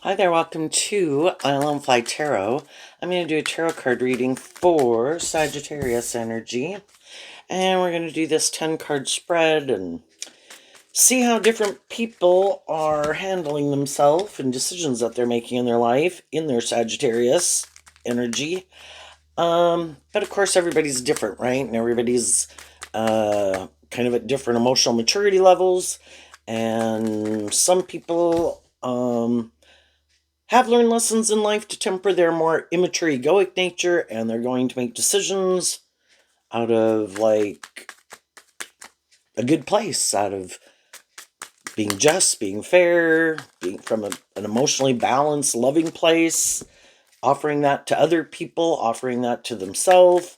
Hi there, welcome to Island Fly Tarot. I'm going to do a tarot card reading for Sagittarius energy. And we're going to do this 10 card spread and see how different people are handling themselves and decisions that they're making in their life in their Sagittarius energy. But of course, everybody's different, right? And everybody's kind of at different emotional maturity levels. And some people have learned lessons in life to temper their more immature egoic nature, and they're going to make decisions out of like a good place, out of being just, being fair, being from an emotionally balanced, loving place, offering that to other people, offering that to themselves.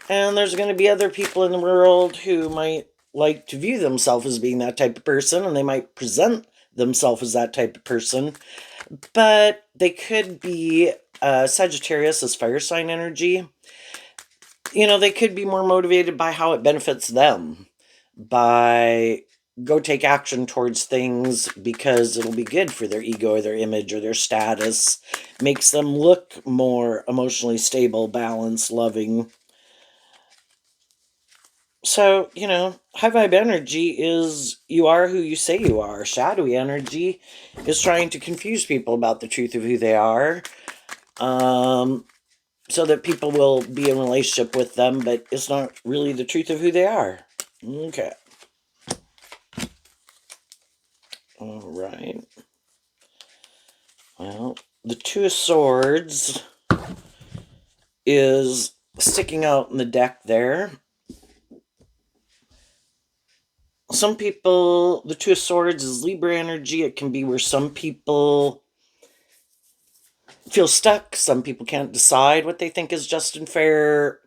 And there's going to be other people in the world who might like to view themselves as being that type of person, and they might present themselves as that type of person. But they could be Sagittarius as fire sign energy. You know, they could be more motivated by how it benefits them, by go take action towards things because it'll be good for their ego or their image or their status, makes them look more emotionally stable, balanced, loving. So, you know, high vibe energy is you are who you say you are. Shadowy energy is trying to confuse people about the truth of who they are, so that people will be in a relationship with them, but it's not really the truth of who they are. Okay. All right. Well, the Two of Swords is sticking out in the deck there. Some people, the Two of Swords is Libra energy. It can be where some people feel stuck. Some people can't decide what they think is just and fair,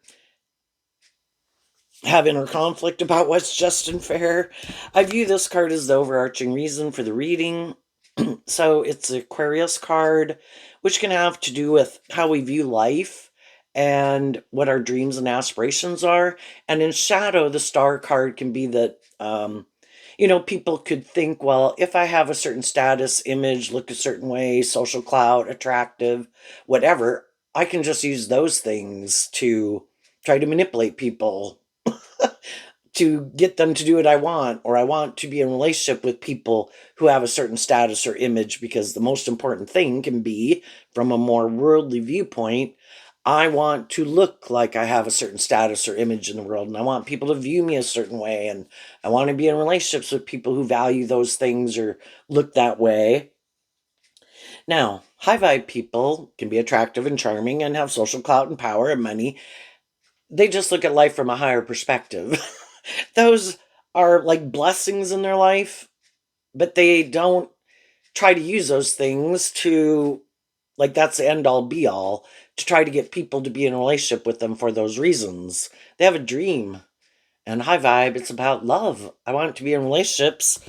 have inner conflict about what's just and fair. I view this card as the overarching reason for the reading. So it's an Aquarius card, which can have to do with how we view life and what our dreams and aspirations are. And in shadow, the star card can be that, you know, people could think, well, if I have a certain status, image, look a certain way, social clout, attractive, whatever, I can just use those things to try to manipulate people to get them to do what I want, or I want to be in a relationship with people who have a certain status or image, because the most important thing can be, from a more worldly viewpoint, I want to look like I have a certain status or image in the world, and I want people to view me a certain way, and I want to be in relationships with people who value those things or look that way. Now, high vibe people can be attractive and charming and have social clout and power and money. They just look at life from a higher perspective. Those are like blessings in their life, but they don't try to use those things to, like, that's the end all be all, to try to get people to be in a relationship with them for those reasons. They have a dream. And high vibe, it's about love. I want to be in relationships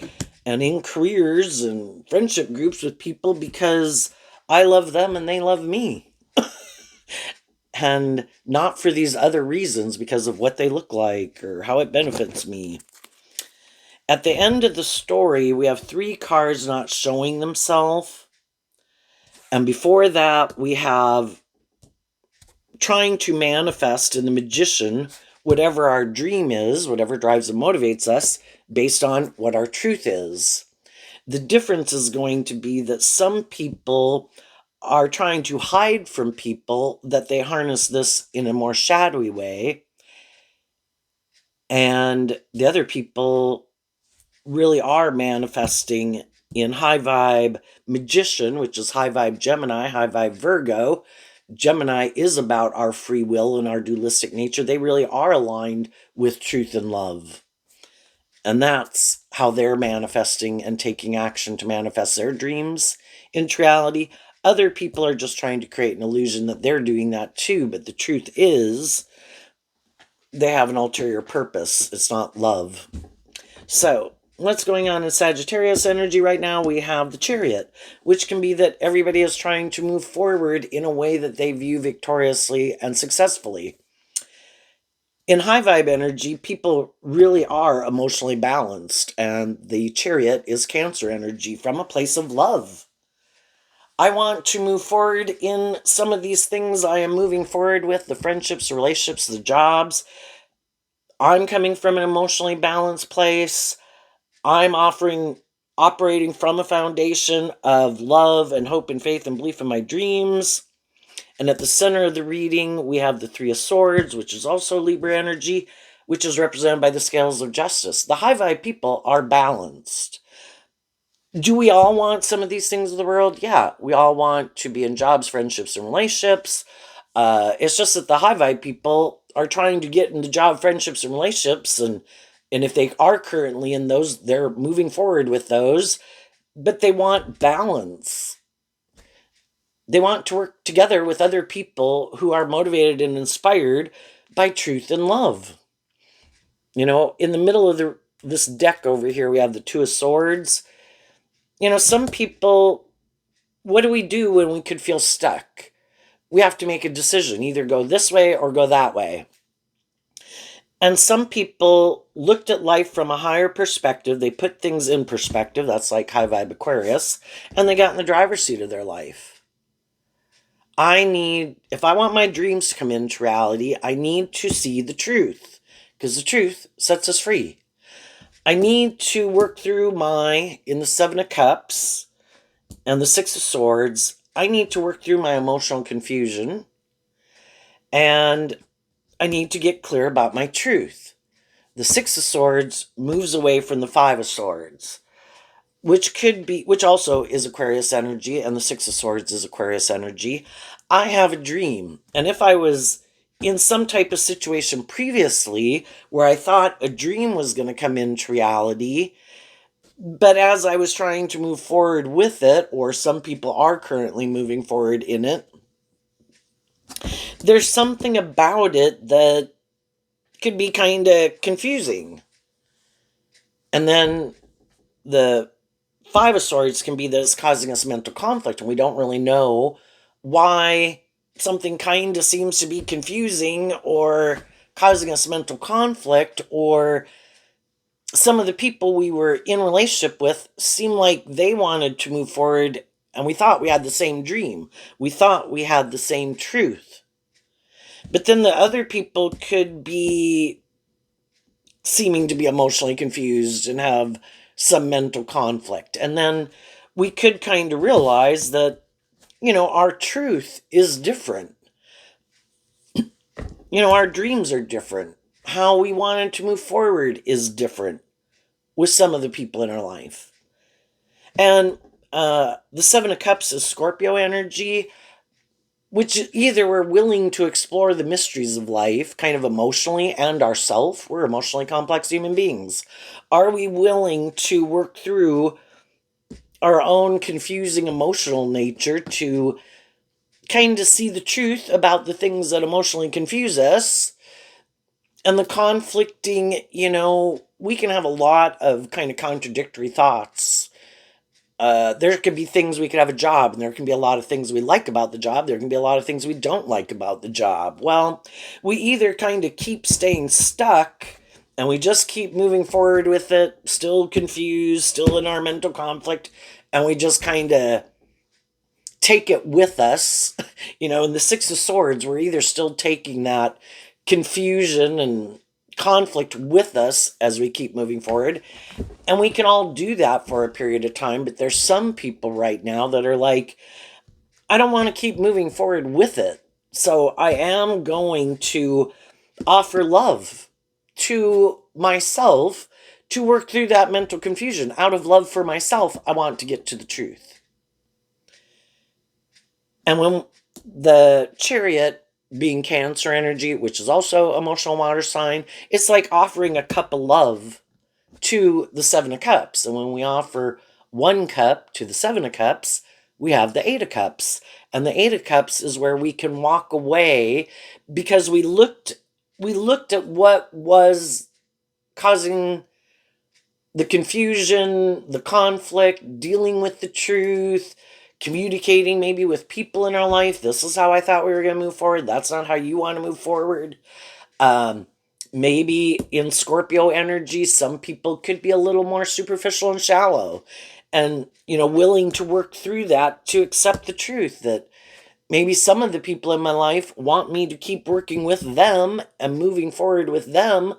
and in careers and friendship groups with people because I love them and they love me. And not for these other reasons because of what they look like or how it benefits me. At the end of the story, we have 3 cards not showing themselves. And before that, we have trying to manifest in the Magician whatever our dream is, whatever drives and motivates us, based on what our truth is. The difference is going to be that some people are trying to hide from people that they harness this in a more shadowy way. And the other people really are manifesting in high vibe Magician, which is high vibe Gemini, high vibe Virgo. Gemini is about our free will and our dualistic nature. They really are aligned with truth and love. And that's how they're manifesting and taking action to manifest their dreams into reality. Other people are just trying to create an illusion that they're doing that too, but the truth is they have an ulterior purpose. It's not love. So, what's going on in Sagittarius energy right now? We have the Chariot, which can be that everybody is trying to move forward in a way that they view victoriously and successfully. In high vibe energy, people really are emotionally balanced, and the Chariot is Cancer energy from a place of love. I want to move forward in some of these things I am moving forward with, the friendships, the relationships, the jobs. I'm coming from an emotionally balanced place. I'm operating from a foundation of love and hope and faith and belief in my dreams. And at the center of the reading, we have the Three of Swords, which is also Libra energy, which is represented by the scales of justice. The high vibe people are balanced. Do we all want some of these things in the world? Yeah, we all want to be in jobs, friendships, and relationships. It's just that the high vibe people are trying to get into job, friendships, and relationships, and if they are currently in those, they're moving forward with those, but they want balance. They want to work together with other people who are motivated and inspired by truth and love. In the middle of this deck over here, we have the Two of Swords. Some people, what do we do when we could feel stuck? We have to make a decision, either go this way or go that way. And some people looked at life from a higher perspective. They put things in perspective. That's like high vibe Aquarius. And they got in the driver's seat of their life. If I want my dreams to come into reality, I need to see the truth, because the truth sets us free. I need to work through in the Seven of Cups and the Six of Swords, I need to work through my emotional confusion, and I need to get clear about my truth. The Six of Swords moves away from the Five of Swords, which also is Aquarius energy, and the Six of Swords is Aquarius energy. I have a dream, and if I was in some type of situation previously where I thought a dream was going to come into reality, but as I was trying to move forward with it, or some people are currently moving forward in it, there's something about it that could be kind of confusing. And then the Five of Swords can be that it's causing us mental conflict, and we don't really know why something kind of seems to be confusing or causing us mental conflict, or some of the people we were in relationship with seemed like they wanted to move forward, and we thought we had the same dream. We thought we had the same truth. But then the other people could be seeming to be emotionally confused and have some mental conflict. And then we could kind of realize that, our truth is different. Our dreams are different. How we wanted to move forward is different with some of the people in our life. And the Seven of Cups is Scorpio energy, which either we're willing to explore the mysteries of life, kind of emotionally, and ourself. We're emotionally complex human beings. Are we willing to work through our own confusing emotional nature to kind of see the truth about the things that emotionally confuse us? And the conflicting, we can have a lot of kind of contradictory thoughts. There could be things we could have a job, and there can be a lot of things we like about the job. There can be a lot of things we don't like about the job. Well, we either kind of keep staying stuck and we just keep moving forward with it, still confused, still in our mental conflict, and we just kind of take it with us. In the Six of Swords, we're either still taking that confusion and conflict with us as we keep moving forward, and we can all do that for a period of time. But there's some people right now that are like, I don't want to keep moving forward with it, so I am going to offer love to myself to work through that mental confusion. Out of love for myself, I want to get to the truth. And when the Chariot, being Cancer energy, which is also emotional water sign, it's like offering a cup of love to the Seven of Cups. And when we offer one cup to the Seven of Cups, we have the Eight of Cups. And the Eight of Cups is where we can walk away, because we looked at what was causing the confusion, the conflict, dealing with the truth, communicating maybe with people in our life. This is how I thought we were going to move forward. That's not how you want to move forward. Maybe in Scorpio energy, some people could be a little more superficial and shallow. and, willing to work through that to accept the truth that maybe some of the people in my life want me to keep working with them and moving forward with them,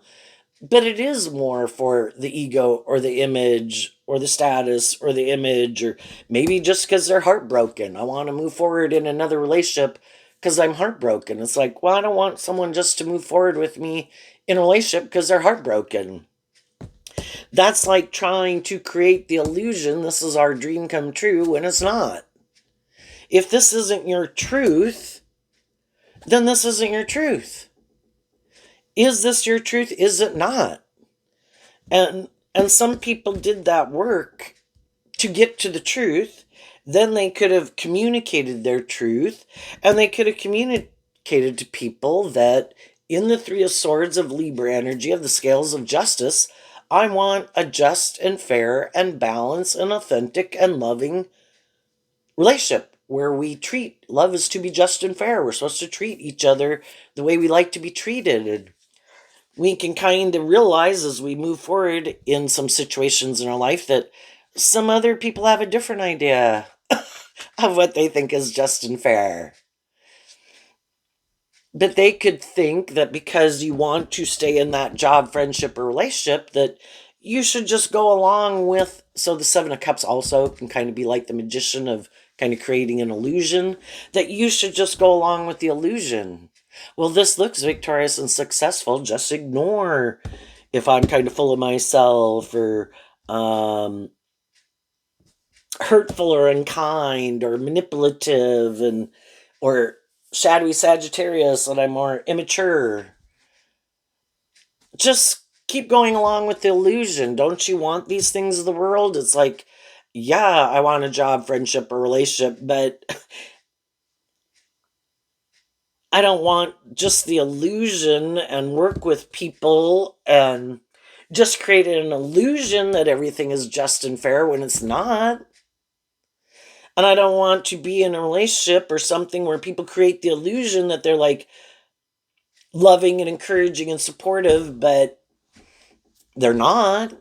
but it is more for the ego or the image or the status or the image, or maybe just because they're heartbroken. I want to move forward in another relationship because I'm heartbroken. It's like, well, I don't want someone just to move forward with me in a relationship because they're heartbroken. That's like trying to create the illusion this is our dream come true when it's not. If this isn't your truth, then this isn't your truth. Is this your truth? Is it not? And some people did that work to get to the truth. Then they could have communicated their truth, and they could have communicated to people that in the Three of Swords of Libra energy of the scales of justice, I want a just and fair and balanced and authentic and loving relationship where we treat love is to be just and fair. We're supposed to treat each other the way we like to be treated. And we can kind of realize as we move forward in some situations in our life that some other people have a different idea of what they think is just and fair. But they could think that because you want to stay in that job, friendship, or relationship, that you should just go along with. So the Seven of Cups also can kind of be like the magician of kind of creating an illusion, that you should just go along with the illusion. Well, this looks victorious and successful. Just ignore if I'm kind of full of myself or hurtful or unkind or manipulative and or shadowy Sagittarius and I'm more immature. Just keep going along with the illusion. Don't you want these things of the world? It's like, yeah, I want a job, friendship, or relationship, but I don't want just the illusion and work with people and just create an illusion that everything is just and fair when it's not. And I don't want to be in a relationship or something where people create the illusion that they're like loving and encouraging and supportive, but they're not.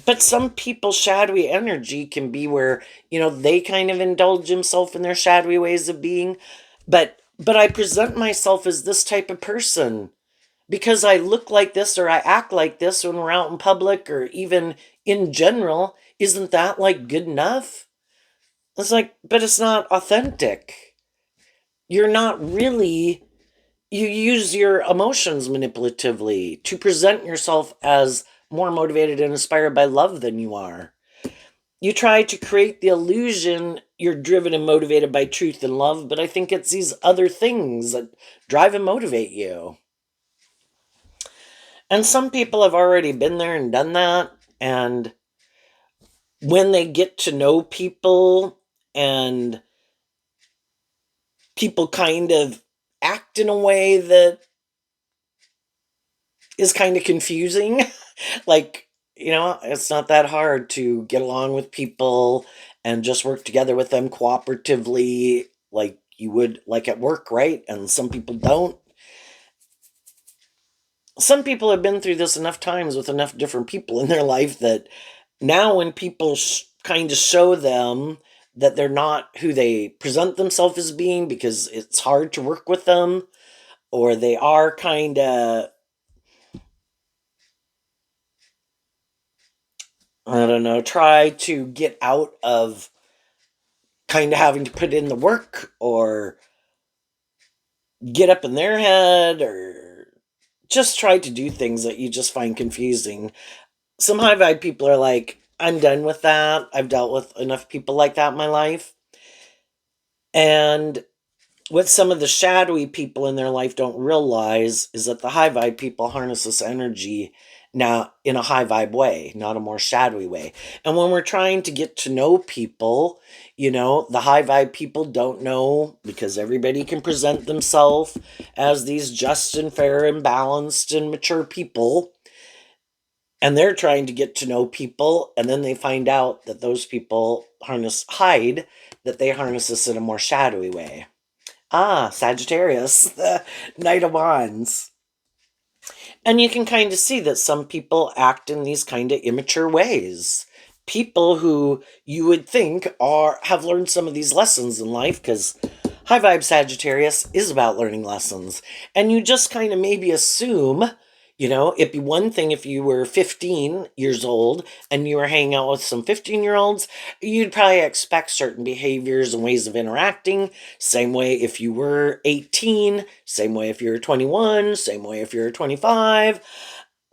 But some people's shadowy energy can be where, they kind of indulge themselves in their shadowy ways of being. But I present myself as this type of person because I look like this or I act like this when we're out in public or even in general. Isn't that like good enough? It's like, but it's not authentic. You're not really, you use your emotions manipulatively to present yourself as more motivated and inspired by love than you are. You try to create the illusion you're driven and motivated by truth and love, but I think it's these other things that drive and motivate you. And some people have already been there and done that. And when they get to know people and people kind of act in a way that is kind of confusing, like, it's not that hard to get along with people and just work together with them cooperatively, like you would like at work, right? And some people don't. Some people have been through this enough times with enough different people in their life that now when people kind of show them that they're not who they present themselves as being because it's hard to work with them, or they are kind of, I don't know, try to get out of kind of having to put in the work or get up in their head or just try to do things that you just find confusing. Some high vibe people are like, I'm done with that. I've dealt with enough people like that in my life. And what some of the shadowy people in their life don't realize is that the high vibe people harness this energy now in a high vibe way, not a more shadowy way. And when we're trying to get to know people, the high vibe people don't know because everybody can present themselves as these just and fair and balanced and mature people. And they're trying to get to know people, and then they find out that those people hide that they harness this in a more shadowy way. Ah, Sagittarius, the Knight of Wands. And you can kind of see that some people act in these kind of immature ways. People who you would think are have learned some of these lessons in life, because high vibe Sagittarius is about learning lessons. And you just kind of maybe assume, it'd be one thing if you were 15 years old and you were hanging out with some 15-year-olds, you'd probably expect certain behaviors and ways of interacting. Same way if you were 18, same way if you're 21, same way if you're 25,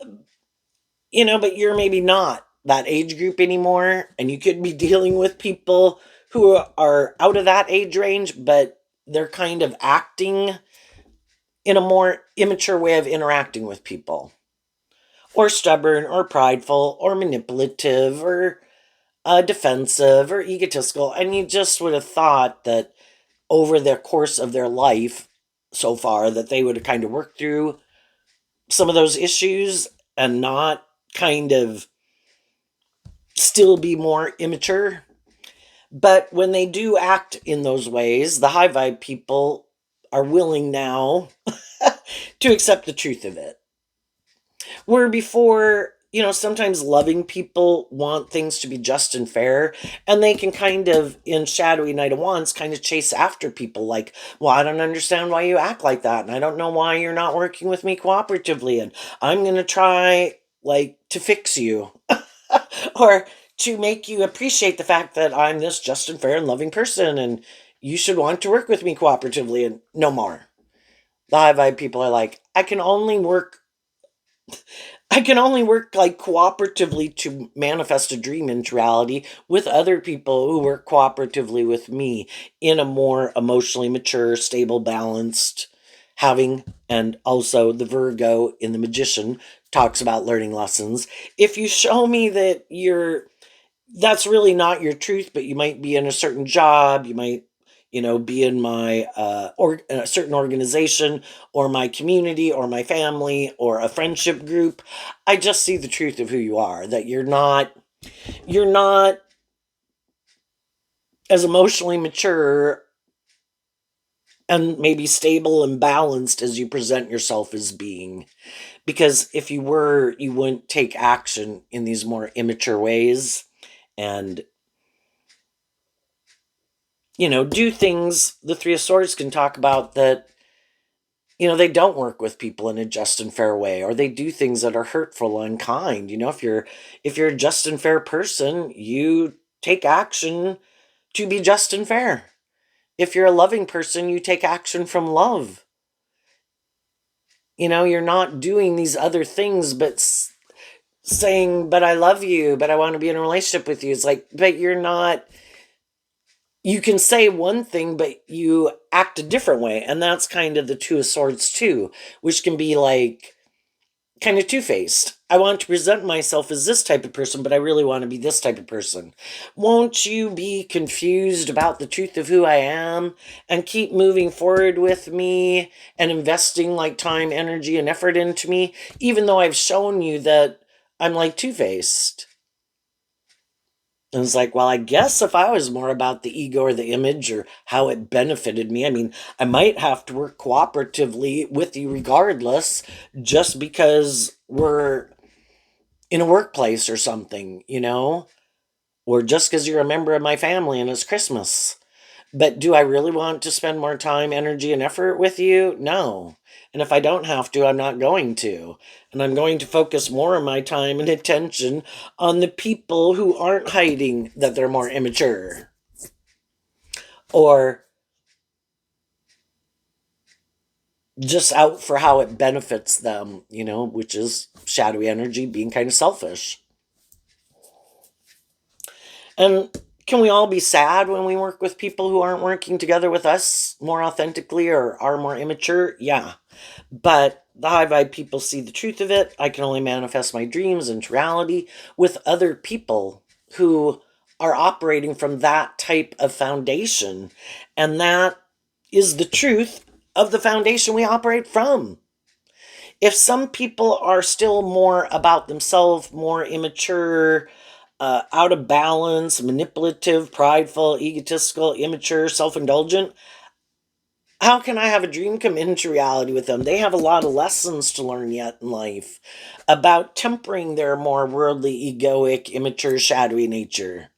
but you're maybe not that age group anymore. And you could be dealing with people who are out of that age range, but they're kind of acting in a more immature way of interacting with people, or stubborn, or prideful, or manipulative, or defensive, or egotistical. And you just would have thought that over the course of their life so far that they would have kind of worked through some of those issues and not kind of still be more immature. But when they do act in those ways, the high vibe people are willing now to accept the truth of it. Where before, sometimes loving people want things to be just and fair, and they can kind of, in Shadowy Night of Wands, kind of chase after people like, well, I don't understand why you act like that, and I don't know why you're not working with me cooperatively, and I'm going to try, like, to fix you, or to make you appreciate the fact that I'm this just and fair and loving person, and you should want to work with me cooperatively, and no more. The high vibe people are like, I can only work like cooperatively to manifest a dream into reality with other people who work cooperatively with me in a more emotionally mature, stable, balanced having. And also the Virgo in the Magician talks about learning lessons. If you show me that that's really not your truth, but you might be in a certain job, you might, be in my or a certain organization, or my community, or my family, or a friendship group. I just see the truth of who you are, that you're not as emotionally mature and maybe stable and balanced as you present yourself as being. Because if you were, you wouldn't take action in these more immature ways and do things. The Three of Swords can talk about that, they don't work with people in a just and fair way, or they do things that are hurtful and unkind. If you're a just and fair person, you take action to be just and fair. If you're a loving person, you take action from love. You're not doing these other things, but saying, but I love you, but I want to be in a relationship with you. It's like, but you're not. You can say one thing, but you act a different way. And that's kind of the Two of Swords too, which can be like kind of two-faced. I want to present myself as this type of person, but I really want to be this type of person. Won't you be confused about the truth of who I am and keep moving forward with me and investing like time, energy, and effort into me, even though I've shown you that I'm like two-faced? And it's like, well, I guess if I was more about the ego or the image or how it benefited me, I mean, I might have to work cooperatively with you regardless, just because we're in a workplace or something, or just because you're a member of my family and it's Christmas. But do I really want to spend more time, energy, and effort with you? No. And if I don't have to, I'm not going to. And I'm going to focus more of my time and attention on the people who aren't hiding that they're more immature, or just out for how it benefits them, which is shadowy energy, being kind of selfish. And can we all be sad when we work with people who aren't working together with us more authentically or are more immature? Yeah. But the high vibe people see the truth of it. I can only manifest my dreams into reality with other people who are operating from that type of foundation. And that is the truth of the foundation we operate from. If some people are still more about themselves, more immature, out of balance, manipulative, prideful, egotistical, immature, self indulgent, How can I have a dream come into reality with them? They have a lot of lessons to learn yet in life about tempering their more worldly, egoic, immature, shadowy nature.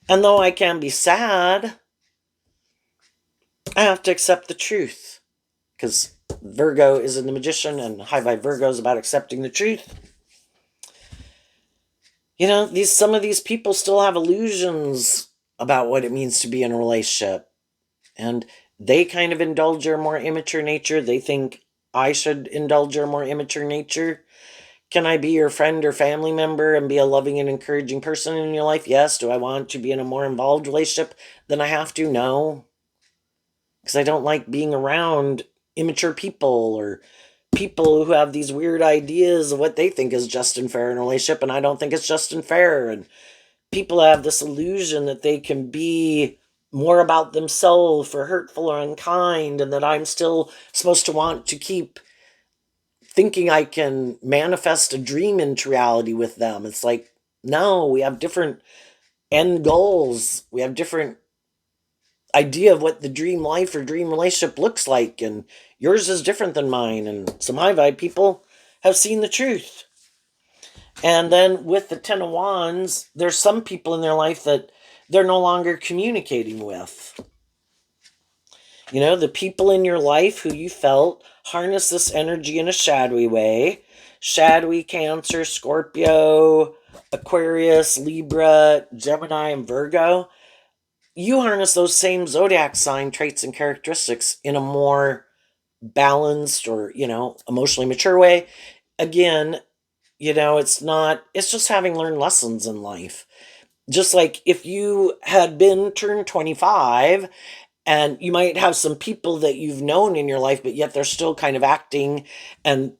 And though I can be sad, I have to accept the truth. Because Virgo is in the magician, and High Vibe Virgo is about accepting the truth. Some of these people still have illusions about what it means to be in a relationship. And they kind of indulge their more immature nature. They think I should indulge their more immature nature. Can I be your friend or family member and be a loving and encouraging person in your life? Yes. Do I want to be in a more involved relationship than I have to? No. Because I don't like being around immature people or people who have these weird ideas of what they think is just and fair in a relationship, and I don't think it's just and fair. And people have this illusion that they can be more about themselves or hurtful or unkind, and that I'm still supposed to want to keep thinking I can manifest a dream into reality with them. It's like, no, we have different end goals. We have different idea of what the dream life or dream relationship looks like, and yours is different than mine. And some high vibe people have seen the truth. And then with the Ten of Wands, there's some people in their life that they're no longer communicating with. The people in your life who you felt harness this energy in a shadowy way. Shadowy Cancer, Scorpio, Aquarius, Libra, Gemini, and Virgo. You harness those same zodiac sign traits and characteristics in a more balanced or, emotionally mature way. Again, it's just having learned lessons in life. Just like if you had been turned 25, and you might have some people that you've known in your life, but yet they're still kind of acting and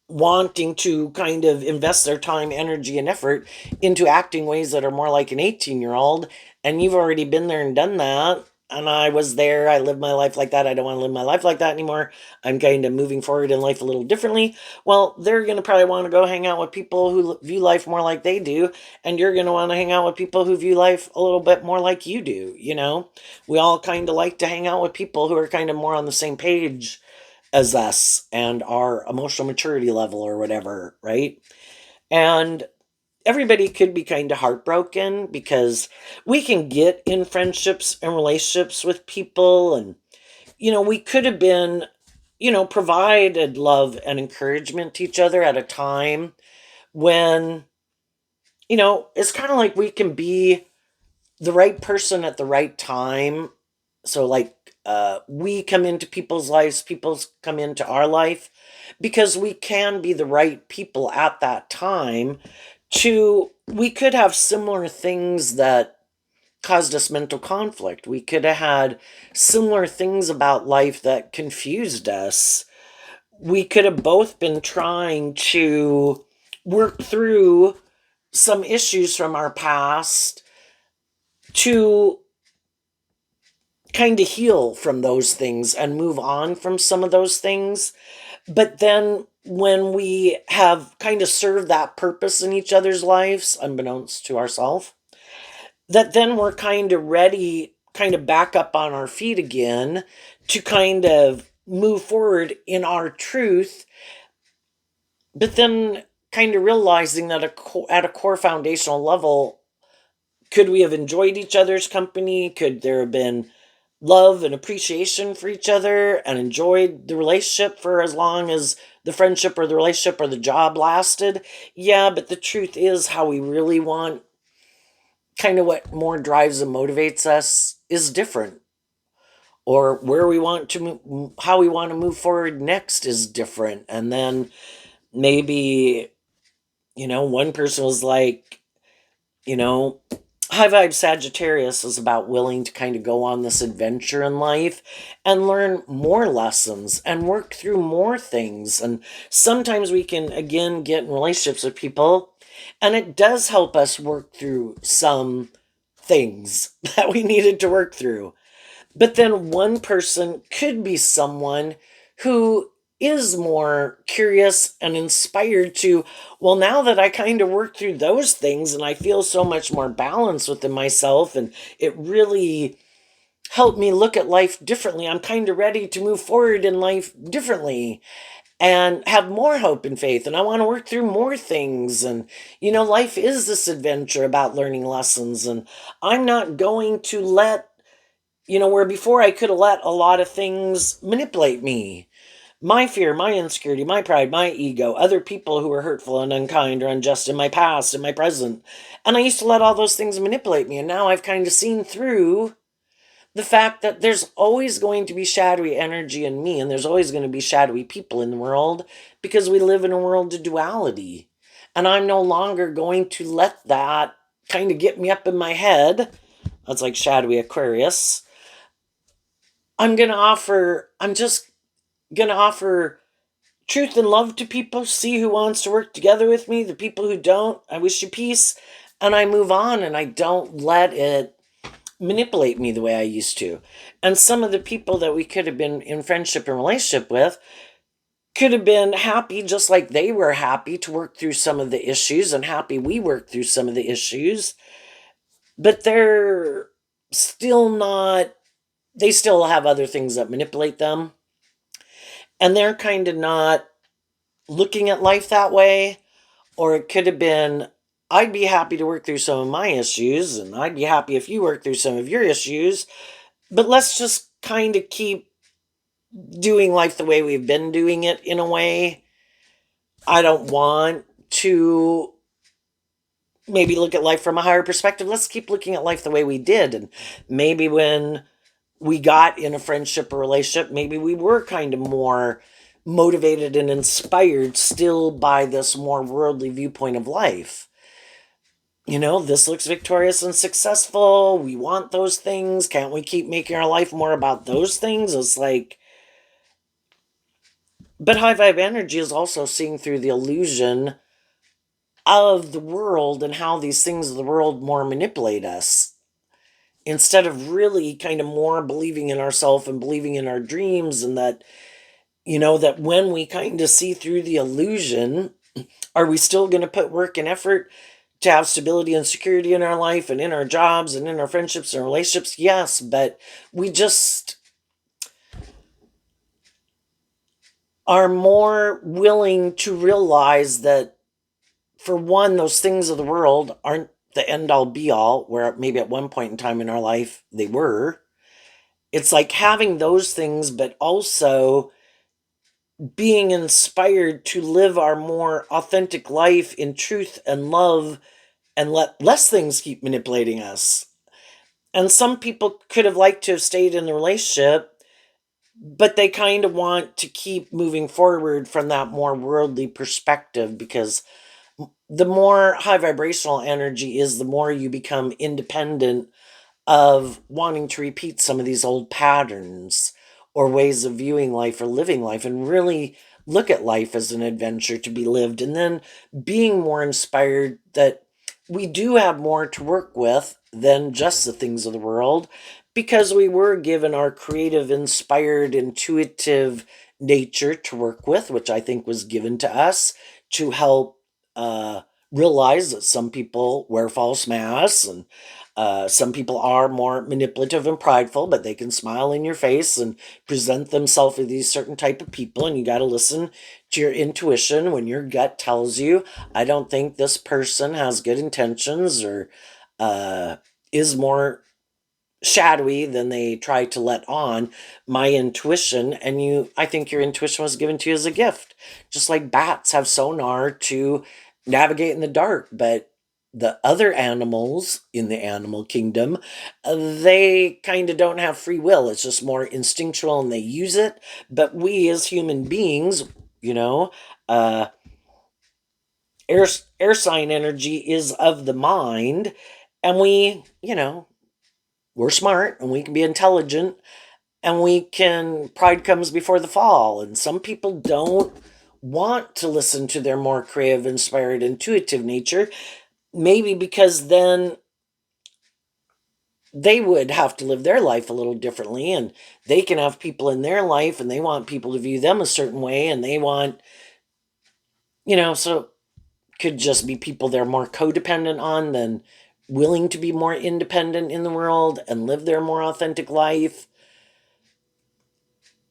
wanting to kind of invest their time, energy, and effort into acting ways that are more like an 18-year-old, and you've already been there and done that. And I was there, I lived my life like that, I don't want to live my life like that anymore. I'm kind of moving forward in life a little differently. Well, they're going to probably want to go hang out with people who view life more like they do, and you're going to want to hang out with people who view life a little bit more like you do. We all kind of like to hang out with people who are kind of more on the same page as us and our emotional maturity level or whatever, right? And everybody could be kind of heartbroken because we can get in friendships and relationships with people, and we could have been, provided love and encouragement to each other at a time when, it's kind of like we can be the right person at the right time. So like we come into people's lives, people's come into our life, because we can be the right people at that time. We could have similar things that caused us mental conflict. We could have had similar things about life that confused us. We could have both been trying to work through some issues from our past to kind of heal from those things and move on from some of those things. But then when we have kind of served that purpose in each other's lives, unbeknownst to ourselves, that then we're kind of ready, kind of back up on our feet again to kind of move forward in our truth. But then kind of realizing that at a core foundational level, could we have enjoyed each other's company? Could there have been love and appreciation for each other and enjoyed the relationship for as long as the friendship or the relationship or the job lasted? Yeah, but the truth is, how we really want, kind of what more drives and motivates us, is different. Or where we want to move, how we want to move forward next is different. And then maybe, one person was like, you know, High Vibe Sagittarius is about willing to kind of go on this adventure in life and learn more lessons and work through more things. And sometimes we can, again, get in relationships with people, and it does help us work through some things that we needed to work through. But then one person could be someone who is more curious and inspired to, well, now that I kind of worked through those things and I feel so much more balanced within myself, and it really helped me look at life differently. I'm kind of ready to move forward in life differently and have more hope and faith. And I want to work through more things. And, life is this adventure about learning lessons. And I'm not going to let, where before I could have let a lot of things manipulate me. My fear, my insecurity, my pride, my ego, other people who were hurtful and unkind or unjust in my past, in my present. And I used to let all those things manipulate me. And now I've kind of seen through the fact that there's always going to be shadowy energy in me, and there's always going to be shadowy people in the world because we live in a world of duality. And I'm no longer going to let that kind of get me up in my head. That's like shadowy Aquarius. I'm just going to offer truth and love to people, see who wants to work together with me, the people who don't, I wish you peace. And I move on and I don't let it manipulate me the way I used to. And some of the people that we could have been in friendship and relationship with could have been happy just like they were happy to work through some of the issues and happy we worked through some of the issues. But they're still not, they still have other things that manipulate them. And they're kind of not looking at life that way. Or it could have been, I'd be happy to work through some of my issues, and I'd be happy if you work through some of your issues. But let's just kind of keep doing life the way we've been doing it in a way. I don't want to maybe look at life from a higher perspective. Let's keep looking at life the way we did. And maybe when we got in a friendship or relationship, maybe we were kind of more motivated and inspired still by this more worldly viewpoint of life. This looks victorious and successful. We want those things. Can't we keep making our life more about those things? It's like, but high vibe energy is also seeing through the illusion of the world and how these things of the world more manipulate us. Instead of really kind of more believing in ourselves and believing in our dreams, and that, that when we kind of see through the illusion, are we still going to put work and effort to have stability and security in our life and in our jobs and in our friendships and relationships? Yes, but we just are more willing to realize that, for one, those things of the world aren't the end all be all, where maybe at one point in time in our life they were. It's like having those things, but also being inspired to live our more authentic life in truth and love and let less things keep manipulating us. And some people could have liked to have stayed in the relationship, but they kind of want to keep moving forward from that more worldly perspective, because the more high vibrational energy is, the more you become independent of wanting to repeat some of these old patterns or ways of viewing life or living life, and really look at life as an adventure to be lived. And then being more inspired that we do have more to work with than just the things of the world, because we were given our creative, inspired, intuitive nature to work with, which I think was given to us to help uh, realize that some people wear false masks, and some people are more manipulative and prideful, but they can smile in your face and present themselves as these certain type of people. And you got to listen to your intuition when your gut tells you, I don't think this person has good intentions, or uh, is more shadowy than they try to let on. My intuition, and I think your intuition was given to you as a gift, just like bats have sonar to navigate in the dark. But the other animals in the animal kingdom, they kind of don't have free will. It's just more instinctual and they use it. But we as human beings, you know uh air air sign energy is of the mind, and we're smart and we can be intelligent, and pride comes before the fall. And some people don't want to listen to their more creative, inspired, intuitive nature, maybe because then they would have to live their life a little differently, and they can have people in their life and they want people to view them a certain way, and they want, so could just be people they're more codependent on than willing to be more independent in the world and live their more authentic life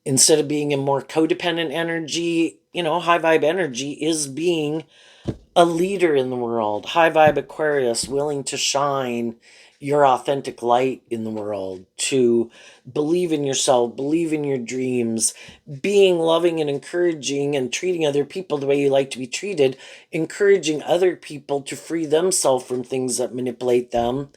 instead of being in more codependent energy. High vibe energy is being a leader in the world. High vibe Aquarius, willing to shine your authentic light in the world, to believe in yourself, believe in your dreams, being loving and encouraging and treating other people the way you like to be treated, encouraging other people to free themselves from things that manipulate them.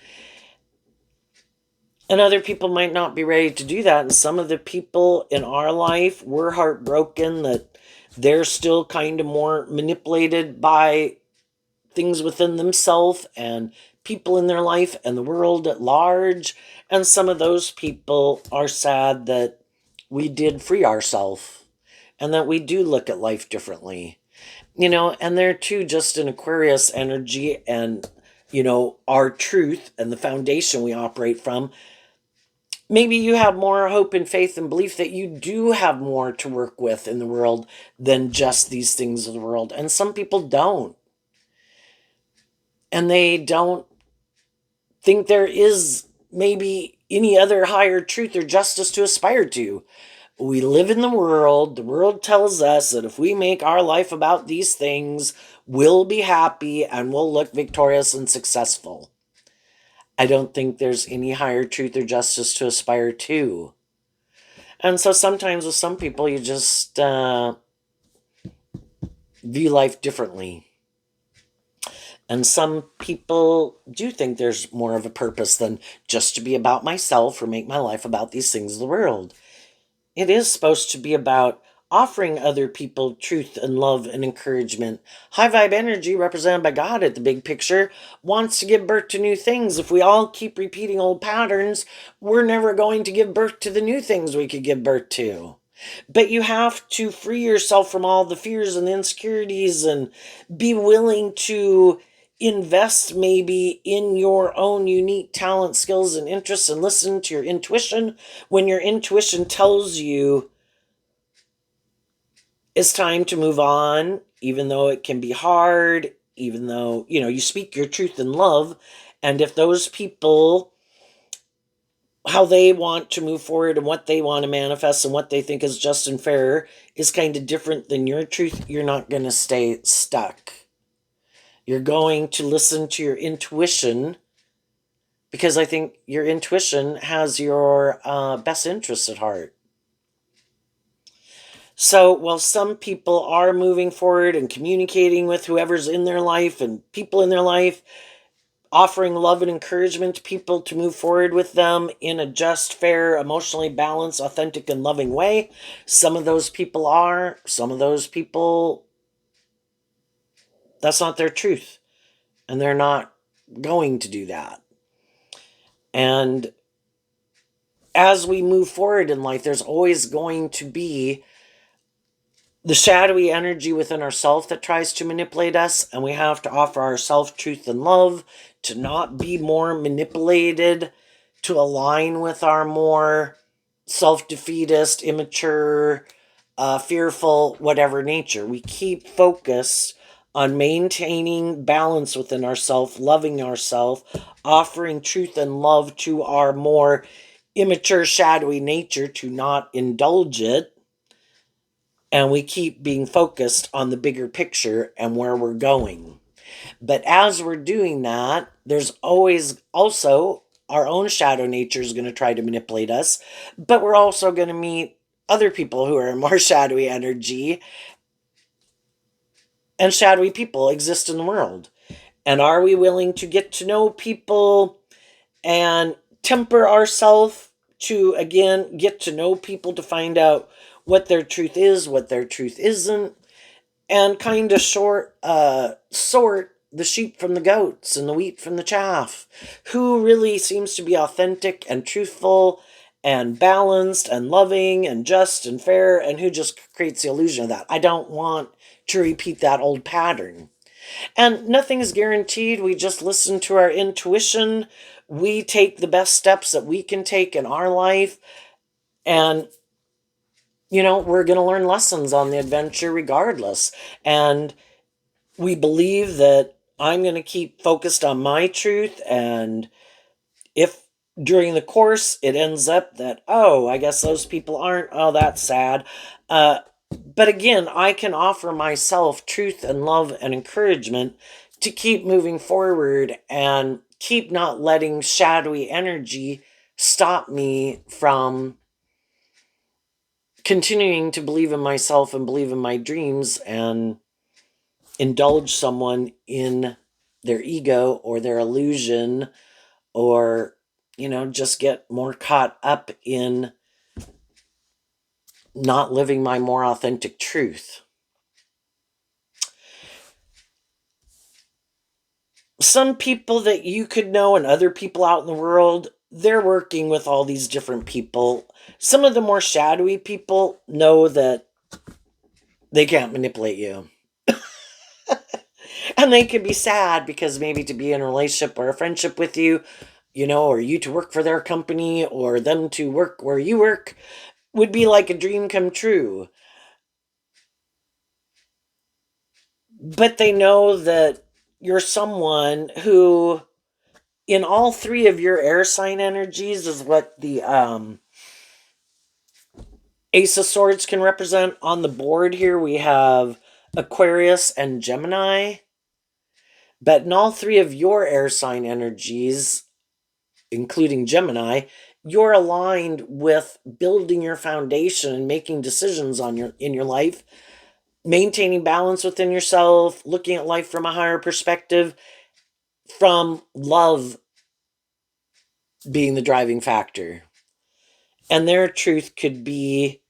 And other people might not be ready to do that. And some of the people in our life, we're heartbroken that they're still kind of more manipulated by things within themselves and people in their life and the world at large. And some of those people are sad that we did free ourselves and that we do look at life differently. And they're too just an Aquarius energy and, our truth and the foundation we operate from. Maybe you have more hope and faith and belief that you do have more to work with in the world than just these things of the world. And some people don't. And they don't think there is maybe any other higher truth or justice to aspire to. We live in the world tells us that if we make our life about these things, we'll be happy and we'll look victorious and successful. I don't think there's any higher truth or justice to aspire to. And so sometimes with some people, you just view life differently. And some people do think there's more of a purpose than just to be about myself or make my life about these things of the world. It is supposed to be about offering other people truth and love and encouragement. High vibe energy, represented by God at the big picture, wants to give birth to new things. If we all keep repeating old patterns, we're never going to give birth to the new things we could give birth to. But you have to free yourself from all the fears and the insecurities and be willing to invest maybe in your own unique talent, skills, and interests and listen to your intuition when your intuition tells you it's time to move on, even though it can be hard, even though, you speak your truth in love. And if those people, how they want to move forward and what they want to manifest and what they think is just and fair is kind of different than your truth, you're not going to stay stuck. You're going to listen to your intuition because I think your intuition has your best interests at heart. So while some people are moving forward and communicating with whoever's in their life and people in their life, offering love and encouragement to people to move forward with them in a just, fair, emotionally balanced, authentic, and loving way, some of those people are. Some of those people, that's not their truth. And they're not going to do that. And as we move forward in life, there's always going to be the shadowy energy within ourselves that tries to manipulate us, and we have to offer ourselves truth and love to not be more manipulated, to align with our more self-defeatist, immature, fearful, whatever nature. We keep focused on maintaining balance within ourselves, loving ourselves, offering truth and love to our more immature, shadowy nature to not indulge it. And we keep being focused on the bigger picture and where we're going. But as we're doing that, there's always also our own shadow nature is going to try to manipulate us. But we're also going to meet other people who are in more shadowy energy. And shadowy people exist in the world. And are we willing to get to know people and temper ourselves to, again, get to know people to find out what their truth is, what their truth isn't, and kind of sort the sheep from the goats and the wheat from the chaff? Who really seems to be authentic and truthful and balanced and loving and just and fair, and who just creates the illusion of that? I don't want to repeat that old pattern. And nothing is guaranteed. We just listen to our intuition. We take the best steps that we can take in our life. And, we're going to learn lessons on the adventure regardless. And we believe that I'm going to keep focused on my truth. And if during the course it ends up that, oh, I guess those people aren't, oh, that's sad. Uh, but again, I can offer myself truth and love and encouragement to keep moving forward and keep not letting shadowy energy stop me from continuing to believe in myself and believe in my dreams and indulge someone in their ego or their illusion, or just get more caught up in not living my more authentic truth. Some people that you could know and other people out in the world, they're working with all these different people. Some of the more shadowy people know that they can't manipulate you. And they could be sad because maybe to be in a relationship or a friendship with you, or you to work for their company or them to work where you work would be like a dream come true. But they know that you're someone who, in all three of your air sign energies, is what the Ace of Swords can represent. On the board here, we have Aquarius and Gemini. But in all three of your air sign energies, including Gemini, you're aligned with building your foundation and making decisions in your life, maintaining balance within yourself, looking at life from a higher perspective, from love being the driving factor. And their truth could be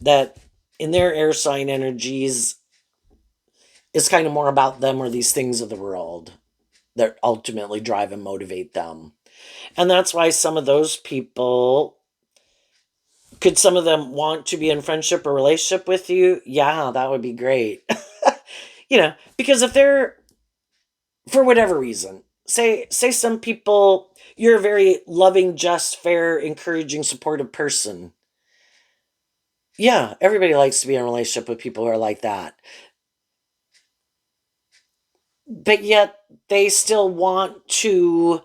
that in their air sign energies, it's kind of more about them or these things of the world that ultimately drive and motivate them. And that's why some of those people, could some of them want to be in friendship or relationship with you? Yeah, that would be great. Because if they're, for whatever reason, say some people, you're a very loving, just, fair, encouraging, supportive person. Yeah, everybody likes to be in a relationship with people who are like that. But yet they still want to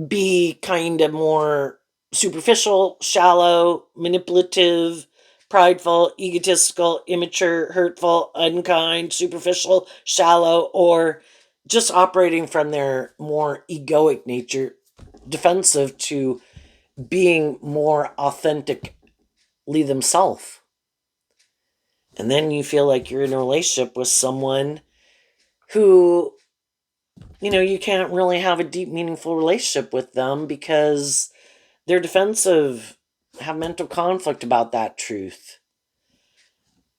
be kind of more superficial, shallow, manipulative, prideful, egotistical, immature, hurtful, unkind, superficial, shallow, or just operating from their more egoic nature, defensive, to being more authentically themselves. And then you feel like you're in a relationship with someone who, you can't really have a deep, meaningful relationship with them because they're defensive, have mental conflict about that truth.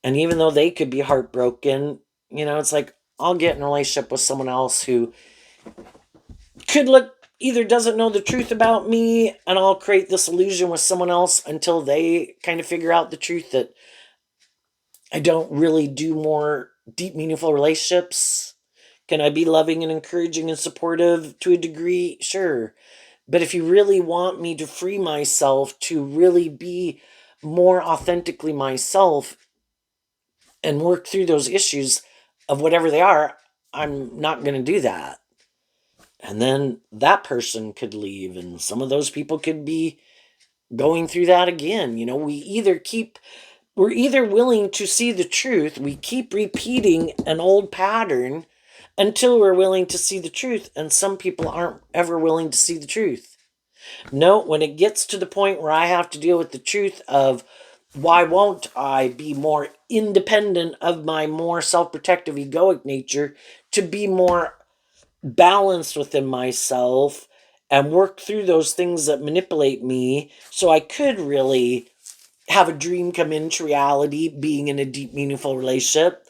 And even though they could be heartbroken, it's like, I'll get in a relationship with someone else who could look, either doesn't know the truth about me, and I'll create this illusion with someone else until they kind of figure out the truth that I don't really do more deep, meaningful relationships. Can I be loving and encouraging and supportive to a degree? Sure. But if you really want me to free myself to really be more authentically myself and work through those issues of whatever they are, I'm not going to do that. And then that person could leave, and some of those people could be going through that again. We're either willing to see the truth, we keep repeating an old pattern until we're willing to see the truth, and some people aren't ever willing to see the truth. No, when it gets to the point where I have to deal with the truth of, why won't I be more independent of my more self-protective egoic nature to be more balanced within myself and work through those things that manipulate me so I could really have a dream come into reality, being in a deep, meaningful relationship.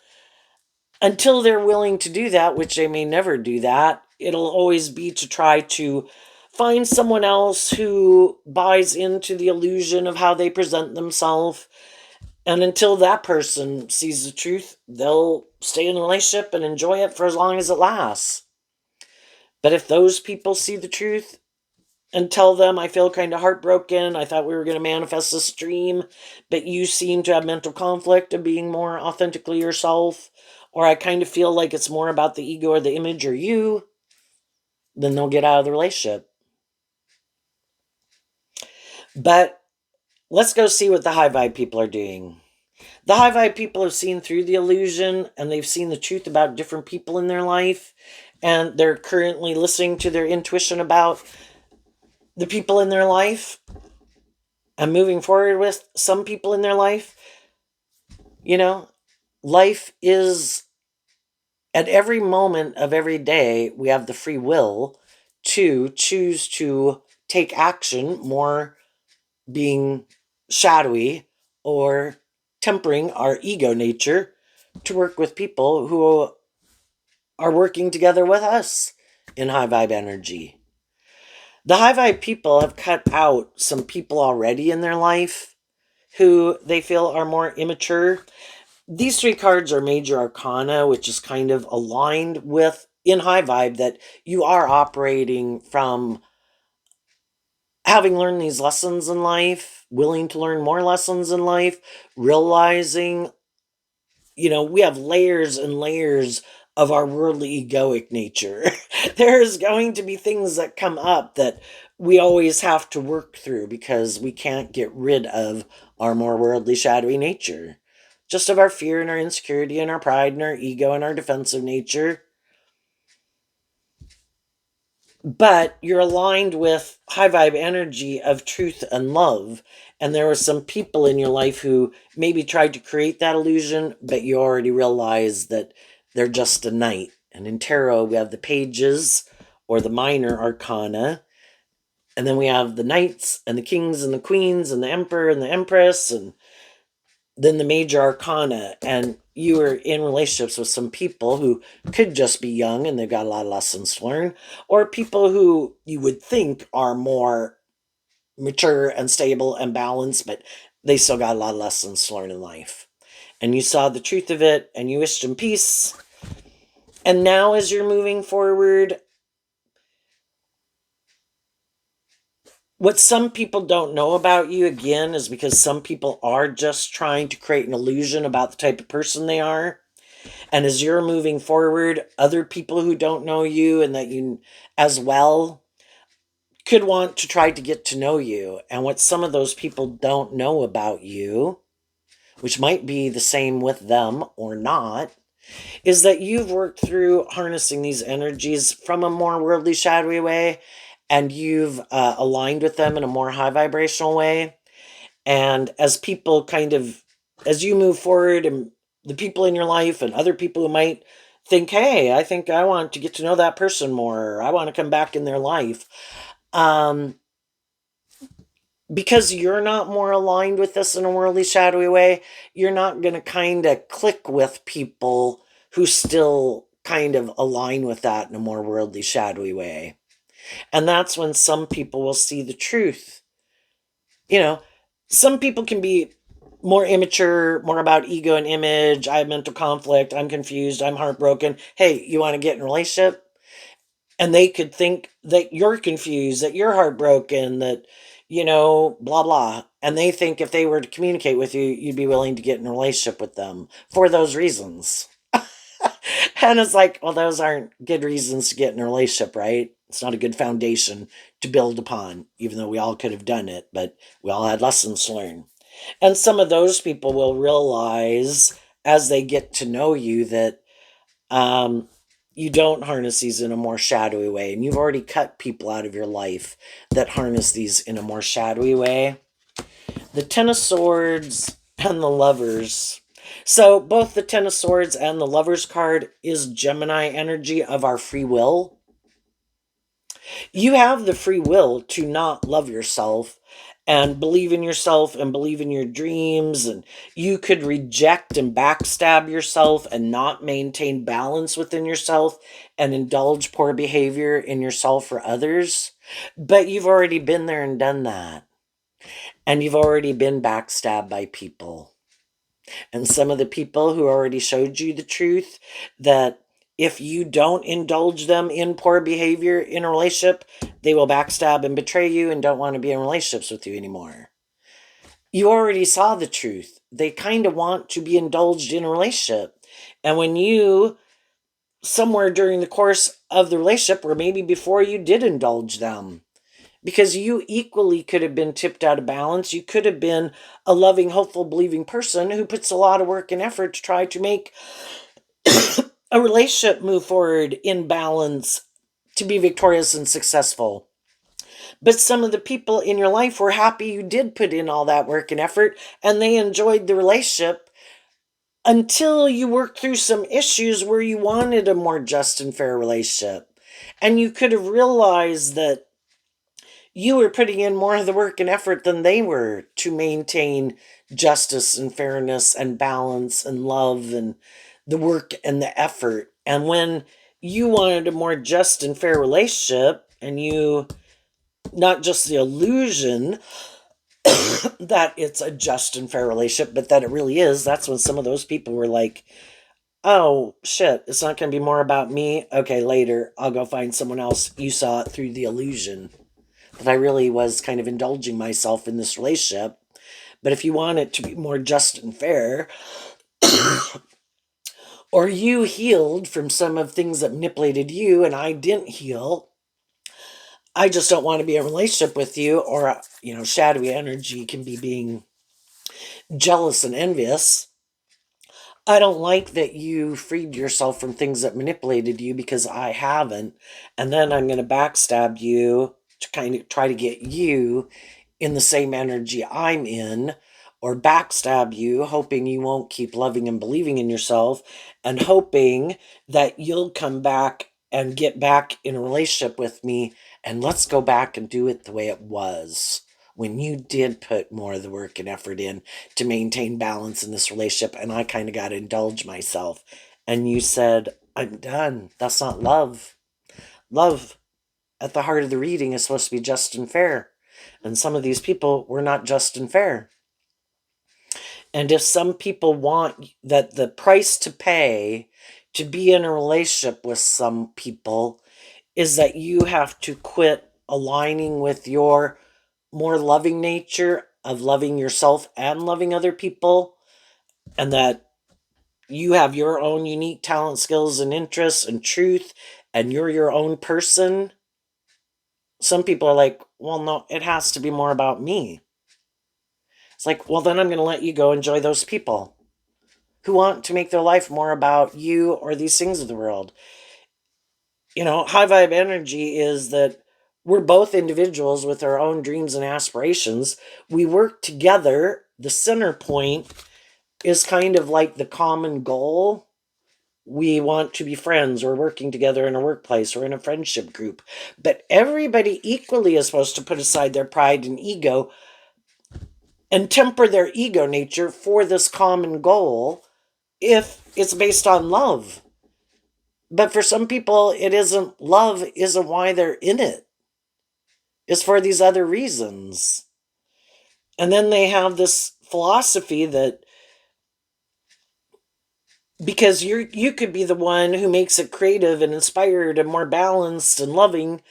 Until they're willing to do that, which they may never do that, it'll always be to try to find someone else who buys into the illusion of how they present themselves. And until that person sees the truth, they'll stay in a relationship and enjoy it for as long as it lasts. But if those people see the truth and tell them, I feel kind of heartbroken, I thought we were going to manifest this dream, but you seem to have mental conflict of being more authentically yourself, or I kind of feel like it's more about the ego or the image or you, then they'll get out of the relationship. But let's go see what the high vibe people are doing. The high vibe people have seen through the illusion and they've seen the truth about different people in their life. And they're currently listening to their intuition about the people in their life and moving forward with some people in their life. You know, life is, at every moment of every day, we have the free will to choose to take action, more being shadowy or tempering our ego nature to work with people who are working together with us in high vibe energy. The high vibe people have cut out some people already in their life who they feel are more immature. These three cards are major arcana, which is kind of aligned with in high vibe that you are operating from having learned these lessons in life, willing to learn more lessons in life, realizing, we have layers and layers of our worldly egoic nature. There's going to be things that come up that we always have to work through because we can't get rid of our more worldly, shadowy nature. Just of our fear and our insecurity and our pride and our ego and our defensive nature. But you're aligned with high vibe energy of truth and love. And there were some people in your life who maybe tried to create that illusion, but you already realize that they're just a knight. And in tarot, we have the pages or the minor arcana. And then we have the knights and the kings and the queens and the emperor and the empress and then the major arcana. And you were in relationships with some people who could just be young and they've got a lot of lessons to learn, or people who you would think are more mature and stable and balanced, but they still got a lot of lessons to learn in life. And you saw the truth of it and you wished them peace. And now as you're moving forward, what some people don't know about you, again, is because some people are just trying to create an illusion about the type of person they are. And as you're moving forward, other people who don't know you and that you as well could want to try to get to know you. And what some of those people don't know about you, which might be the same with them or not, is that you've worked through harnessing these energies from a more worldly, shadowy way, and you've aligned with them in a more high vibrational way. And as people as you move forward and the people in your life and other people who might think, hey, I think I want to get to know that person more, or I want to come back in their life. Because you're not more aligned with this in a worldly, shadowy way, you're not going to kind of click with people who still kind of align with that in a more worldly, shadowy way. And that's when some people will see the truth. Some people can be more immature, more about ego and image. I have mental conflict. I'm confused. I'm heartbroken. Hey, you want to get in a relationship? And they could think that you're confused, that you're heartbroken, that, blah, blah. And they think if they were to communicate with you, you'd be willing to get in a relationship with them for those reasons. And it's like, well, those aren't good reasons to get in a relationship, right? It's not a good foundation to build upon, even though we all could have done it, but we all had lessons to learn. And some of those people will realize as they get to know you that you don't harness these in a more shadowy way. And you've already cut people out of your life that harness these in a more shadowy way. The Ten of Swords and the Lovers. So both the Ten of Swords and the Lovers card is Gemini energy of our free will. You have the free will to not love yourself and believe in yourself and believe in your dreams. And you could reject and backstab yourself and not maintain balance within yourself and indulge poor behavior in yourself or others. But you've already been there and done that. And you've already been backstabbed by people. And some of the people who already showed you the truth that if you don't indulge them in poor behavior in a relationship, they will backstab and betray you and don't want to be in relationships with you anymore. You already saw the truth. They kind of want to be indulged in a relationship. And when you, somewhere during the course of the relationship, or maybe before you did indulge them, because you equally could have been tipped out of balance. You could have been a loving, hopeful, believing person who puts a lot of work and effort to try to make a relationship move forward in balance, to be victorious and successful. But some of the people in your life were happy you did put in all that work and effort, and they enjoyed the relationship until you worked through some issues where you wanted a more just and fair relationship. And you could have realized that you were putting in more of the work and effort than they were to maintain justice and fairness and balance and love and the work and the effort. And when you wanted a more just and fair relationship, and you, not just the illusion that it's a just and fair relationship, but that it really is, that's when some of those people were like, oh shit, it's not going to be more about me. Okay, later, I'll go find someone else. You saw it through the illusion that I really was kind of indulging myself in this relationship. But if you want it to be more just and fair, or you healed from some of things that manipulated you and I didn't heal, I just don't want to be in a relationship with you. Or, shadowy energy can be being jealous and envious. I don't like that you freed yourself from things that manipulated you because I haven't. And then I'm going to backstab you to kind of try to get you in the same energy I'm in, or backstab you, hoping you won't keep loving and believing in yourself, and hoping that you'll come back and get back in a relationship with me, and let's go back and do it the way it was when you did put more of the work and effort in to maintain balance in this relationship, and I kind of got to indulge myself. And you said, I'm done. That's not love. Love, at the heart of the reading, is supposed to be just and fair. And some of these people were not just and fair. And if some people want that, the price to pay to be in a relationship with some people is that you have to quit aligning with your more loving nature of loving yourself and loving other people, and that you have your own unique talent, skills, and interests and truth, and you're your own person. Some people are like, well, no, it has to be more about me. It's like, well, then I'm going to let you go enjoy those people who want to make their life more about you or these things of the world. High vibe energy is that we're both individuals with our own dreams and aspirations. We work together. The center point is kind of like the common goal. We want to be friends or working together in a workplace or in a friendship group. But everybody equally is supposed to put aside their pride and ego and temper their ego nature for this common goal if it's based on love. But for some people, it isn't love, isn't why they're in it. It's for these other reasons. And then they have this philosophy that because you could be the one who makes it creative and inspired and more balanced and loving,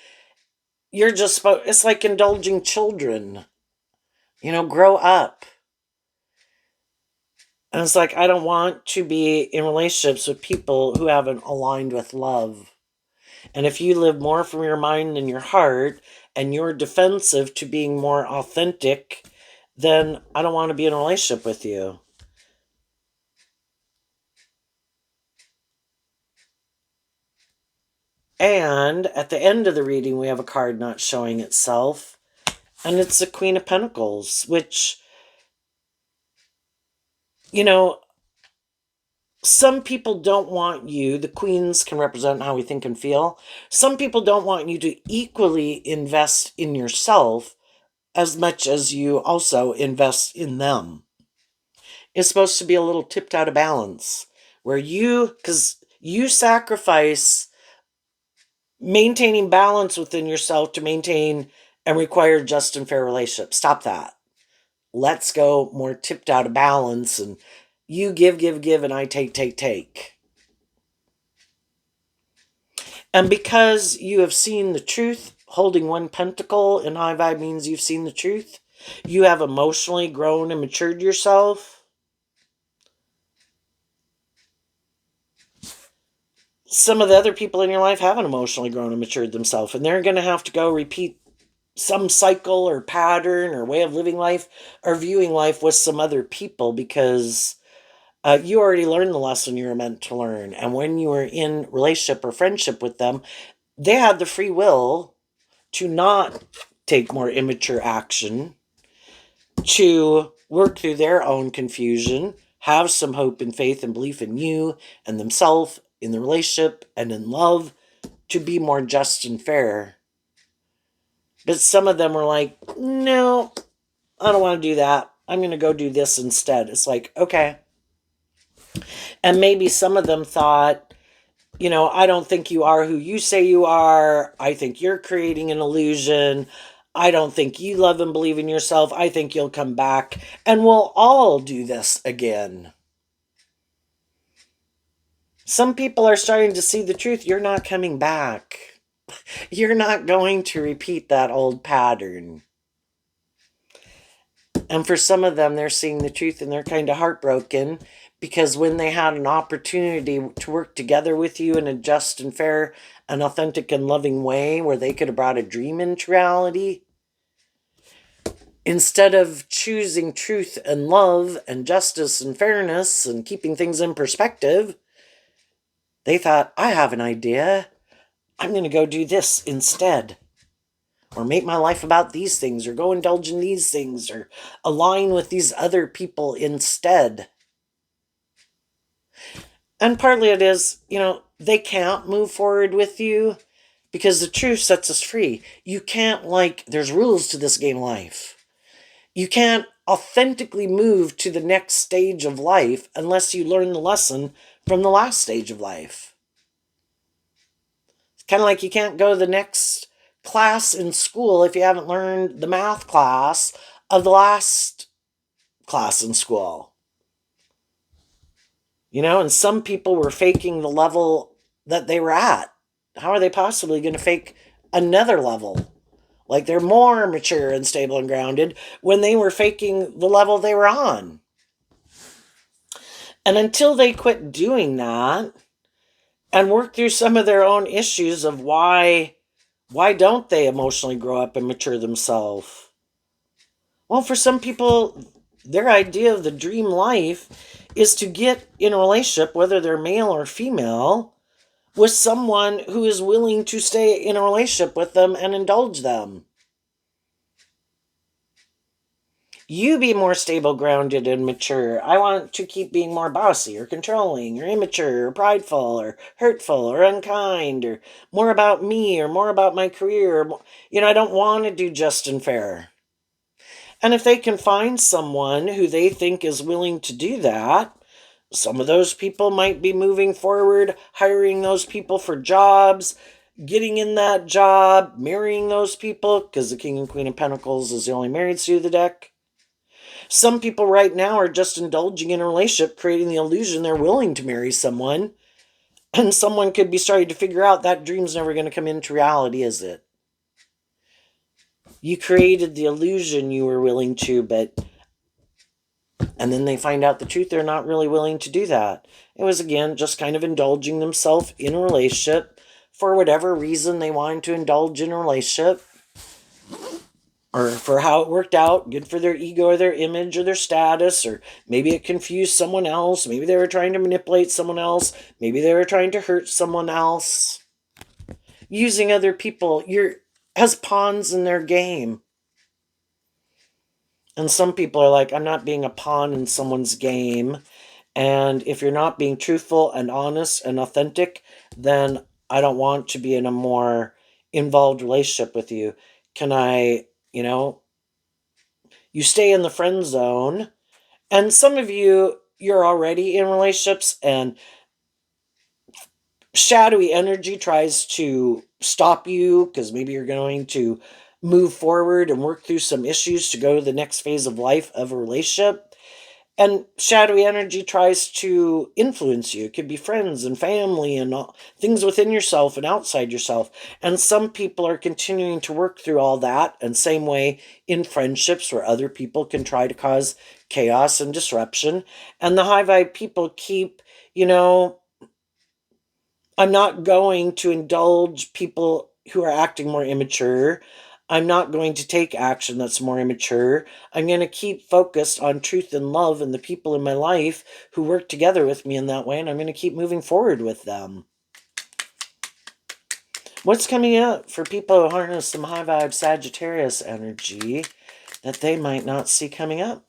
you're just, it's like indulging children. Grow up. And it's like, I don't want to be in relationships with people who haven't aligned with love. And if you live more from your mind and your heart, and you're defensive to being more authentic, then I don't want to be in a relationship with you. And at the end of the reading, we have a card not showing itself. And it's the Queen of Pentacles, which, some people don't want you, the queens can represent how we think and feel. Some people don't want you to equally invest in yourself as much as you also invest in them. It's supposed to be a little tipped out of balance, where because you sacrifice maintaining balance within yourself to maintain and require just and fair relationships. Stop that. Let's go more tipped out of balance, and you give, and I take. And because you have seen the truth, holding one pentacle in high vibe means you've seen the truth. You have emotionally grown and matured yourself. some of the other people in your life haven't emotionally grown and matured themselves, and they're going to have to go repeat some cycle or pattern or way of living life or viewing life with some other people because you already learned the lesson you were meant to learn. And when you were in relationship or friendship with them, they had the free will to not take more immature action, to work through their own confusion, have some hope and faith and belief in you and themselves, in the relationship and in love, to be more just and fair. But some of them were like, no, I don't want to do that. I'm going to go do this instead. It's like, okay. And maybe some of them thought, I don't think you are who you say you are. I think you're creating an illusion. I don't think you love and believe in yourself. I think you'll come back and we'll all do this again. Some people are starting to see the truth. You're not coming back. You're not going to repeat that old pattern. And for some of them, they're seeing the truth and they're kind of heartbroken because when they had an opportunity to work together with you in a just and fair and authentic and loving way where they could have brought a dream into reality, instead of choosing truth and love and justice and fairness and keeping things in perspective, they thought, I have an idea. I'm going to go do this instead. Or make my life about these things, or go indulge in these things, or align with these other people instead. And partly it is, they can't move forward with you because the truth sets us free. You can't, there's rules to this game life. You can't authentically move to the next stage of life unless you learn the lesson from the last stage of life. It's kind of like you can't go to the next class in school if you haven't learned the math class of the last class in school. And some people were faking the level that they were at. How are they possibly going to fake another level? Like they're more mature and stable and grounded when they were faking the level they were on. And until they quit doing that and work through some of their own issues of why don't they emotionally grow up and mature themselves? Well, for some people, their idea of the dream life is to get in a relationship, whether they're male or female, with someone who is willing to stay in a relationship with them and indulge them. You be more stable, grounded, and mature. I want to keep being more bossy or controlling or immature or prideful or hurtful or unkind or more about me or more about my career. I don't want to do just and fair. And if they can find someone who they think is willing to do that, some of those people might be moving forward, hiring those people for jobs, getting in that job, marrying those people, because the King and Queen of Pentacles is the only married suit of the deck. Some people right now are just indulging in a relationship, creating the illusion they're willing to marry someone, and someone could be starting to figure out that dream's never going to come into reality, is it? You created the illusion you were willing to, and then they find out the truth, they're not really willing to do that. It was, again, just kind of indulging themselves in a relationship for whatever reason they wanted to indulge in a relationship, or for how it worked out, good for their ego or their image or their status, or maybe it confused someone else, maybe they were trying to manipulate someone else, maybe they were trying to hurt someone else, using other people as pawns in their game. And some people are like, I'm not being a pawn in someone's game. And if you're not being truthful and honest and authentic, then I don't want to be in a more involved relationship with you. Can I, you stay in the friend zone. And some of you're already in relationships and shadowy energy tries to stop you because maybe you're going to move forward and work through some issues to go to the next phase of life of a relationship. And shadowy energy tries to influence you. It could be friends and family and things within yourself and outside yourself. And some people are continuing to work through all that. And same way in friendships where other people can try to cause chaos and disruption. And the high vibe people keep, I'm not going to indulge people who are acting more immature. I'm not going to take action that's more immature. I'm going to keep focused on truth and love and the people in my life who work together with me in that way, and I'm going to keep moving forward with them. What's coming up for people who harness some high vibe Sagittarius energy that they might not see coming up?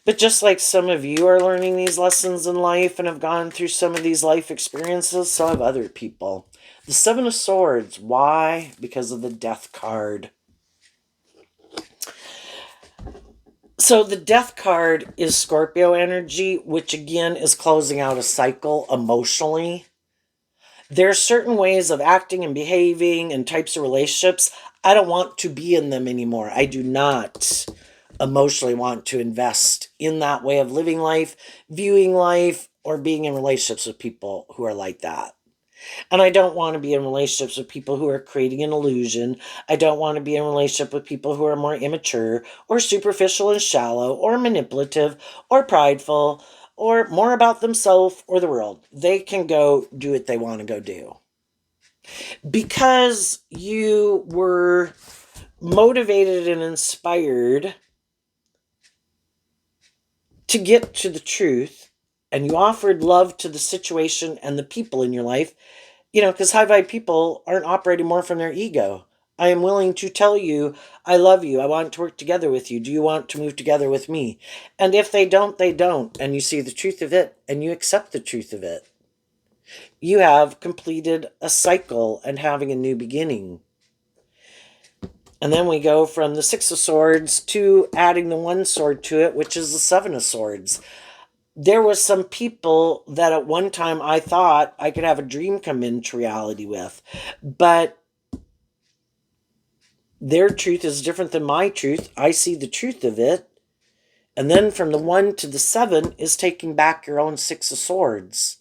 But just like some of you are learning these lessons in life and have gone through some of these life experiences, so have other people. The Seven of Swords. Why? Because of the Death card. So the Death card is Scorpio energy, which again is closing out a cycle emotionally. There are certain ways of acting and behaving and types of relationships. I don't want to be in them anymore. I do not emotionally want to invest in that way of living life, viewing life, or being in relationships with people who are like that. And I don't want to be in relationships with people who are creating an illusion. I don't want to be in a relationship with people who are more immature or superficial and shallow or manipulative or prideful or more about themselves or the world. They can go do what they want to go do. Because you were motivated and inspired to get to the truth, and you offered love to the situation and the people in your life, because high vibe people aren't operating more from their ego. I am willing to tell you, I love you. I want to work together with you. Do you want to move together with me? And if they don't, they don't. And you see the truth of it and you accept the truth of it. You have completed a cycle and having a new beginning. And then we go from the Six of Swords to adding the one sword to it, which is the Seven of Swords. There was some people that at one time I thought I could have a dream come into reality with, but their truth is different than my truth. I see the truth of it. And then from the 1 to the 7 is taking back your own Six of Swords.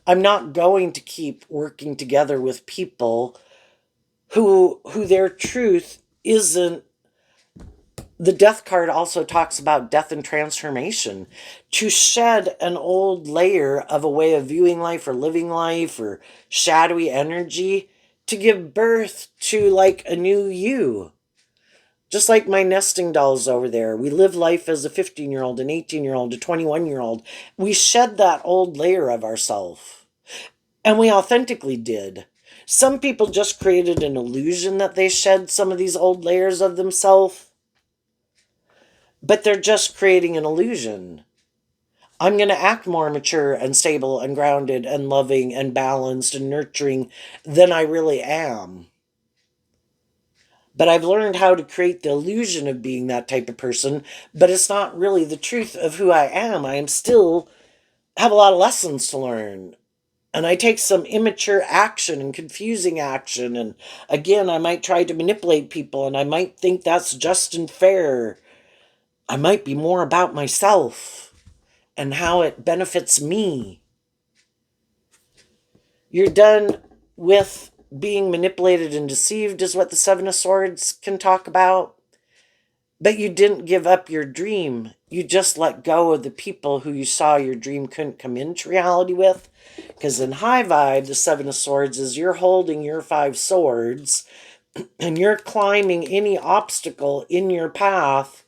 I'm not going to keep working together with people who their truth isn't. The Death card also talks about death and transformation. To shed an old layer of a way of viewing life or living life or shadowy energy to give birth to like a new you. Just like my nesting dolls over there. We live life as a 15-year-old, an 18-year-old, a 21-year-old. We shed that old layer of ourselves. And we authentically did. Some people just created an illusion that they shed some of these old layers of themselves. But they're just creating an illusion. I'm going to act more mature and stable and grounded and loving and balanced and nurturing than I really am. But I've learned how to create the illusion of being that type of person, but it's not really the truth of who I am. I am still have a lot of lessons to learn. And I take some immature action and confusing action. And again, I might try to manipulate people and I might think that's just and fair. I might be more about myself and how it benefits me. You're done with being manipulated and deceived is what the Seven of Swords can talk about. But you didn't give up your dream. You just let go of the people who you saw your dream couldn't come into reality with. Because in high vibe, the Seven of Swords is you're holding your 5 swords and you're climbing any obstacle in your path,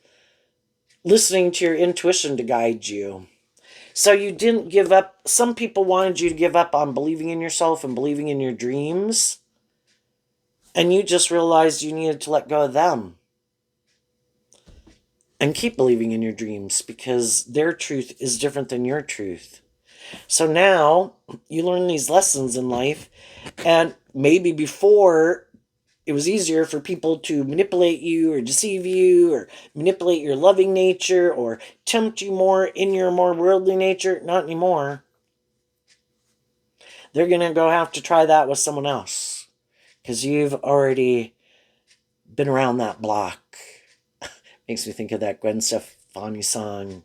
listening to your intuition to guide you. So you didn't give up. Some people wanted you to give up on believing in yourself and believing in your dreams. And you just realized you needed to let go of them. And keep believing in your dreams because their truth is different than your truth. So now you learn these lessons in life. And maybe before it was easier for people to manipulate you or deceive you or manipulate your loving nature or tempt you more in your more worldly nature. Not anymore. They're going to go have to try that with someone else because you've already been around that block. Makes me think of that Gwen Stefani song,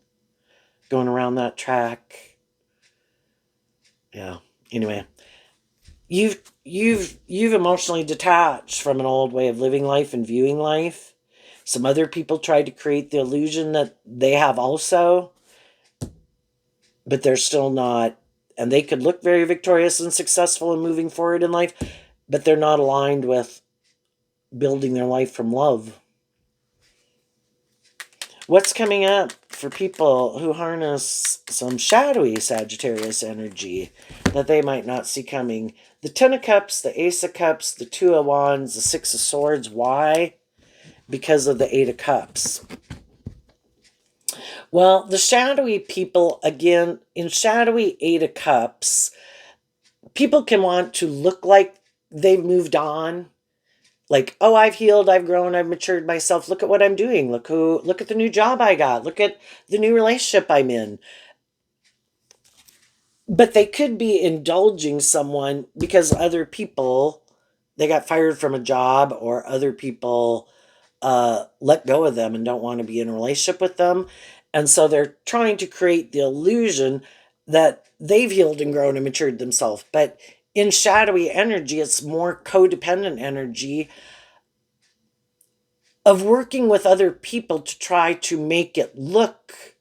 Going Around That Track. Yeah. Anyway, you've emotionally detached from an old way of living life and viewing life. Some other people try to create the illusion that they have also, but they're still not. And they could look very victorious and successful and moving forward in life, but they're not aligned with building their life from love. What's coming up for people who harness some shadowy Sagittarius energy that they might not see coming? The Ten of Cups, the Ace of Cups, the Two of Wands, the Six of Swords. Why? Because of the Eight of Cups. Well, the shadowy people, again, in shadowy Eight of Cups, people can want to look like they've moved on. Like, oh, I've healed, I've grown, I've matured myself. Look at what I'm doing. Look at the new job I got. Look at the new relationship I'm in. But they could be indulging someone because other people, they got fired from a job, or other people let go of them and don't want to be in a relationship with them. And so they're trying to create the illusion that they've healed and grown and matured themselves. But in shadowy energy, it's more codependent energy of working with other people to try to make it look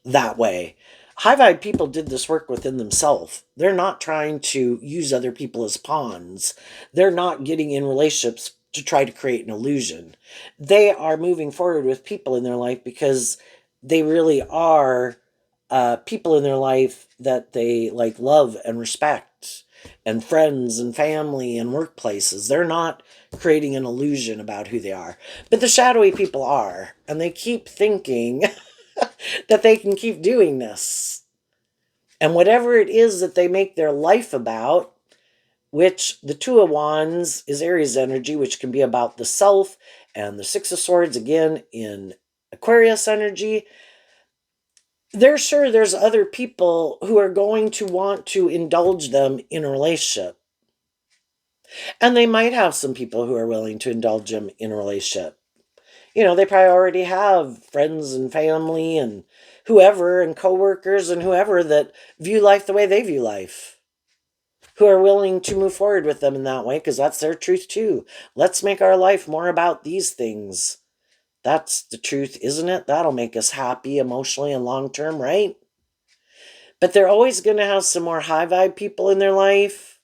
that way. High vibe people did this work within themselves. They're not trying to use other people as pawns. They're not getting in relationships to try to create an illusion. They are moving forward with people in their life because they really are people in their life that they like love and respect, and friends and family and workplaces. They're not creating an illusion about who they are. But the shadowy people are, and they keep thinking that they can keep doing this. And whatever it is that they make their life about, which the Two of Wands is Aries energy, which can be about the self, and the Six of Swords, again, in Aquarius energy, they're sure there's other people who are going to want to indulge them in a relationship. And they might have some people who are willing to indulge them in a relationship. You know, they probably already have friends and family and whoever, and coworkers and whoever, that view life the way they view life, who are willing to move forward with them in that way, because that's their truth too. Let's make our life more about these things. That's the truth, isn't it? That'll make us happy emotionally and long term, right? But they're always going to have some more high vibe people in their life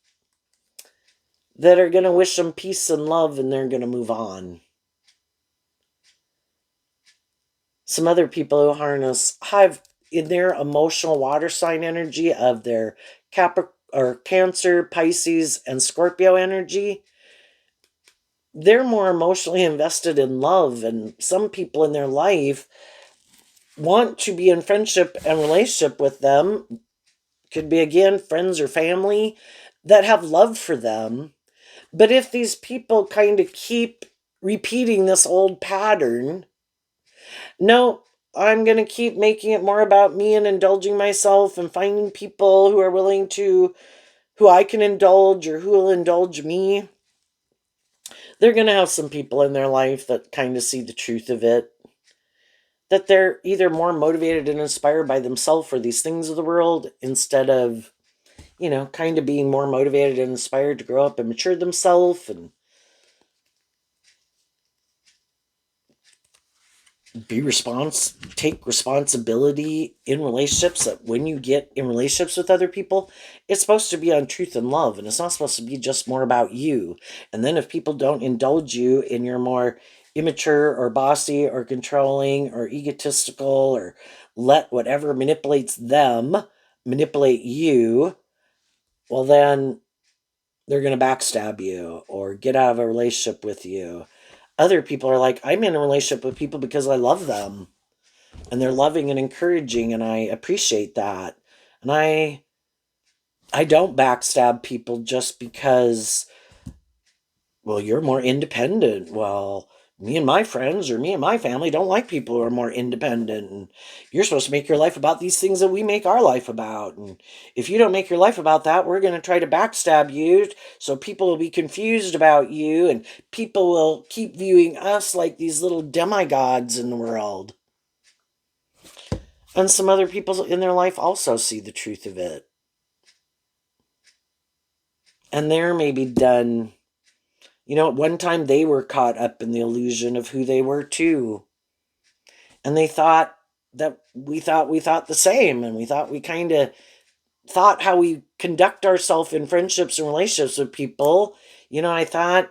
that are going to wish them peace and love, and they're going to move on. Some other people who harness high in their emotional water sign energy of their Cancer, Pisces, and Scorpio energy, they're more emotionally invested in love, and some people in their life want to be in friendship and relationship with them. Could be, again, friends or family that have love for them. But if these people kind of keep repeating this old pattern, no, I'm going to keep making it more about me and indulging myself and finding people who are willing to, who I can indulge or who will indulge me. They're going to have some people in their life that kind of see the truth of it. That they're either more motivated and inspired by themselves or these things of the world, instead of, you know, kind of being more motivated and inspired to grow up and mature themselves and take responsibility in relationships. That when you get in relationships with other people, it's supposed to be on truth and love, and it's not supposed to be just more about you. And then if people don't indulge you in your more immature or bossy or controlling or egotistical, or let whatever manipulates them manipulate you, well, then they're going to backstab you or get out of a relationship with you. Other people are like, I'm in a relationship with people because I love them, and they're loving and encouraging, and I appreciate that. And I don't backstab people just because, well, you're more independent. Well, me and my friends or me and my family don't like people who are more independent, and you're supposed to make your life about these things that we make our life about. And if you don't make your life about that, we're going to try to backstab you, so people will be confused about you, and people will keep viewing us like these little demigods in the world. And some other people in their life also see the truth of it. And they're maybe done At one time they were caught up in the illusion of who they were too. And they thought that we thought the same, and we thought we kind of thought how we conduct ourselves in friendships and relationships with people. I thought,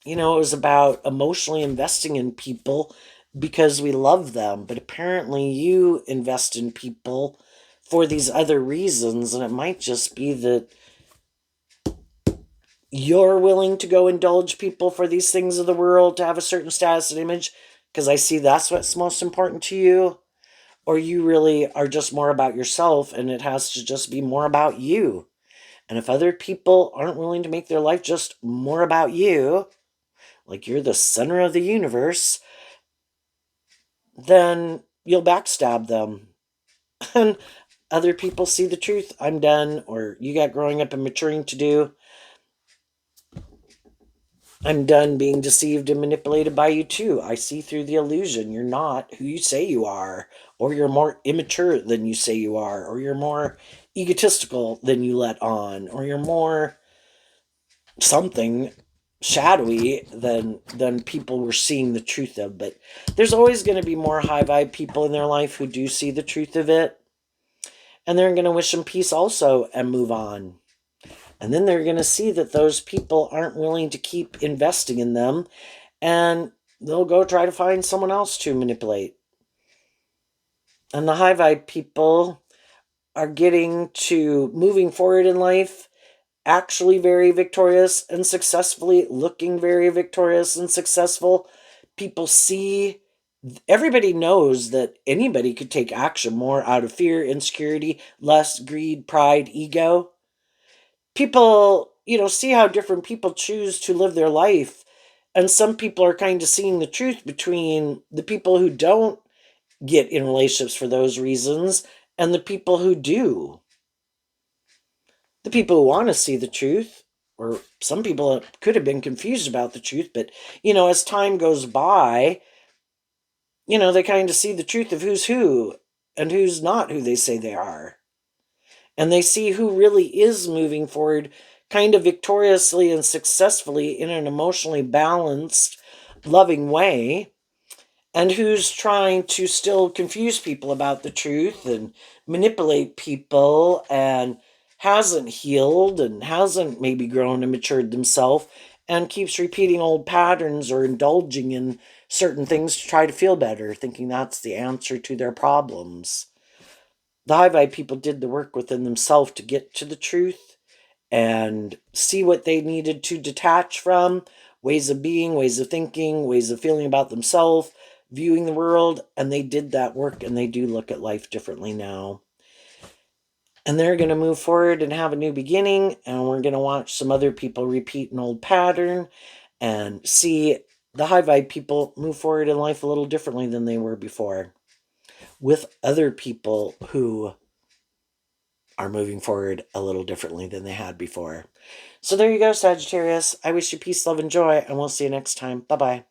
it was about emotionally investing in people because we love them. But apparently you invest in people for these other reasons, and it might just be that you're willing to go indulge people for these things of the world to have a certain status and image because I see that's what's most important to you, or you really are just more about yourself and it has to just be more about you. And if other people aren't willing to make their life just more about you, like you're the center of the universe, then you'll backstab them. And other people see the truth. I'm done, or you got growing up and maturing to do. I'm done being deceived and manipulated by you too. I see through the illusion. You're not who you say you are, or you're more immature than you say you are, or you're more egotistical than you let on, or you're more something shadowy than people were seeing the truth of. But there's always going to be more high vibe people in their life who do see the truth of it, and they're going to wish them peace also and move on. And then they're going to see that those people aren't willing to keep investing in them, and they'll go try to find someone else to manipulate. And the high vibe people are getting to moving forward in life, actually very victorious and successfully looking very victorious and successful. People see, everybody knows that anybody could take action more out of fear, insecurity, lust, greed, pride, ego. People, see how different people choose to live their life. And some people are kind of seeing the truth between the people who don't get in relationships for those reasons and the people who do. The people who want to see the truth, or some people could have been confused about the truth, but, as time goes by, they kind of see the truth of who's who and who's not who they say they are. And they see who really is moving forward kind of victoriously and successfully in an emotionally balanced, loving way, and who's trying to still confuse people about the truth and manipulate people and hasn't healed and hasn't maybe grown and matured themselves and keeps repeating old patterns or indulging in certain things to try to feel better, thinking that's the answer to their problems. The high vibe people did the work within themselves to get to the truth and see what they needed to detach from, ways of being, ways of thinking, ways of feeling about themselves, viewing the world, and they did that work, and they do look at life differently now. And they're going to move forward and have a new beginning, and we're going to watch some other people repeat an old pattern and see the high vibe people move forward in life a little differently than they were before, with other people who are moving forward a little differently than they had before. So there you go, Sagittarius. I wish you peace, love, and joy, and we'll see you next time. Bye-bye.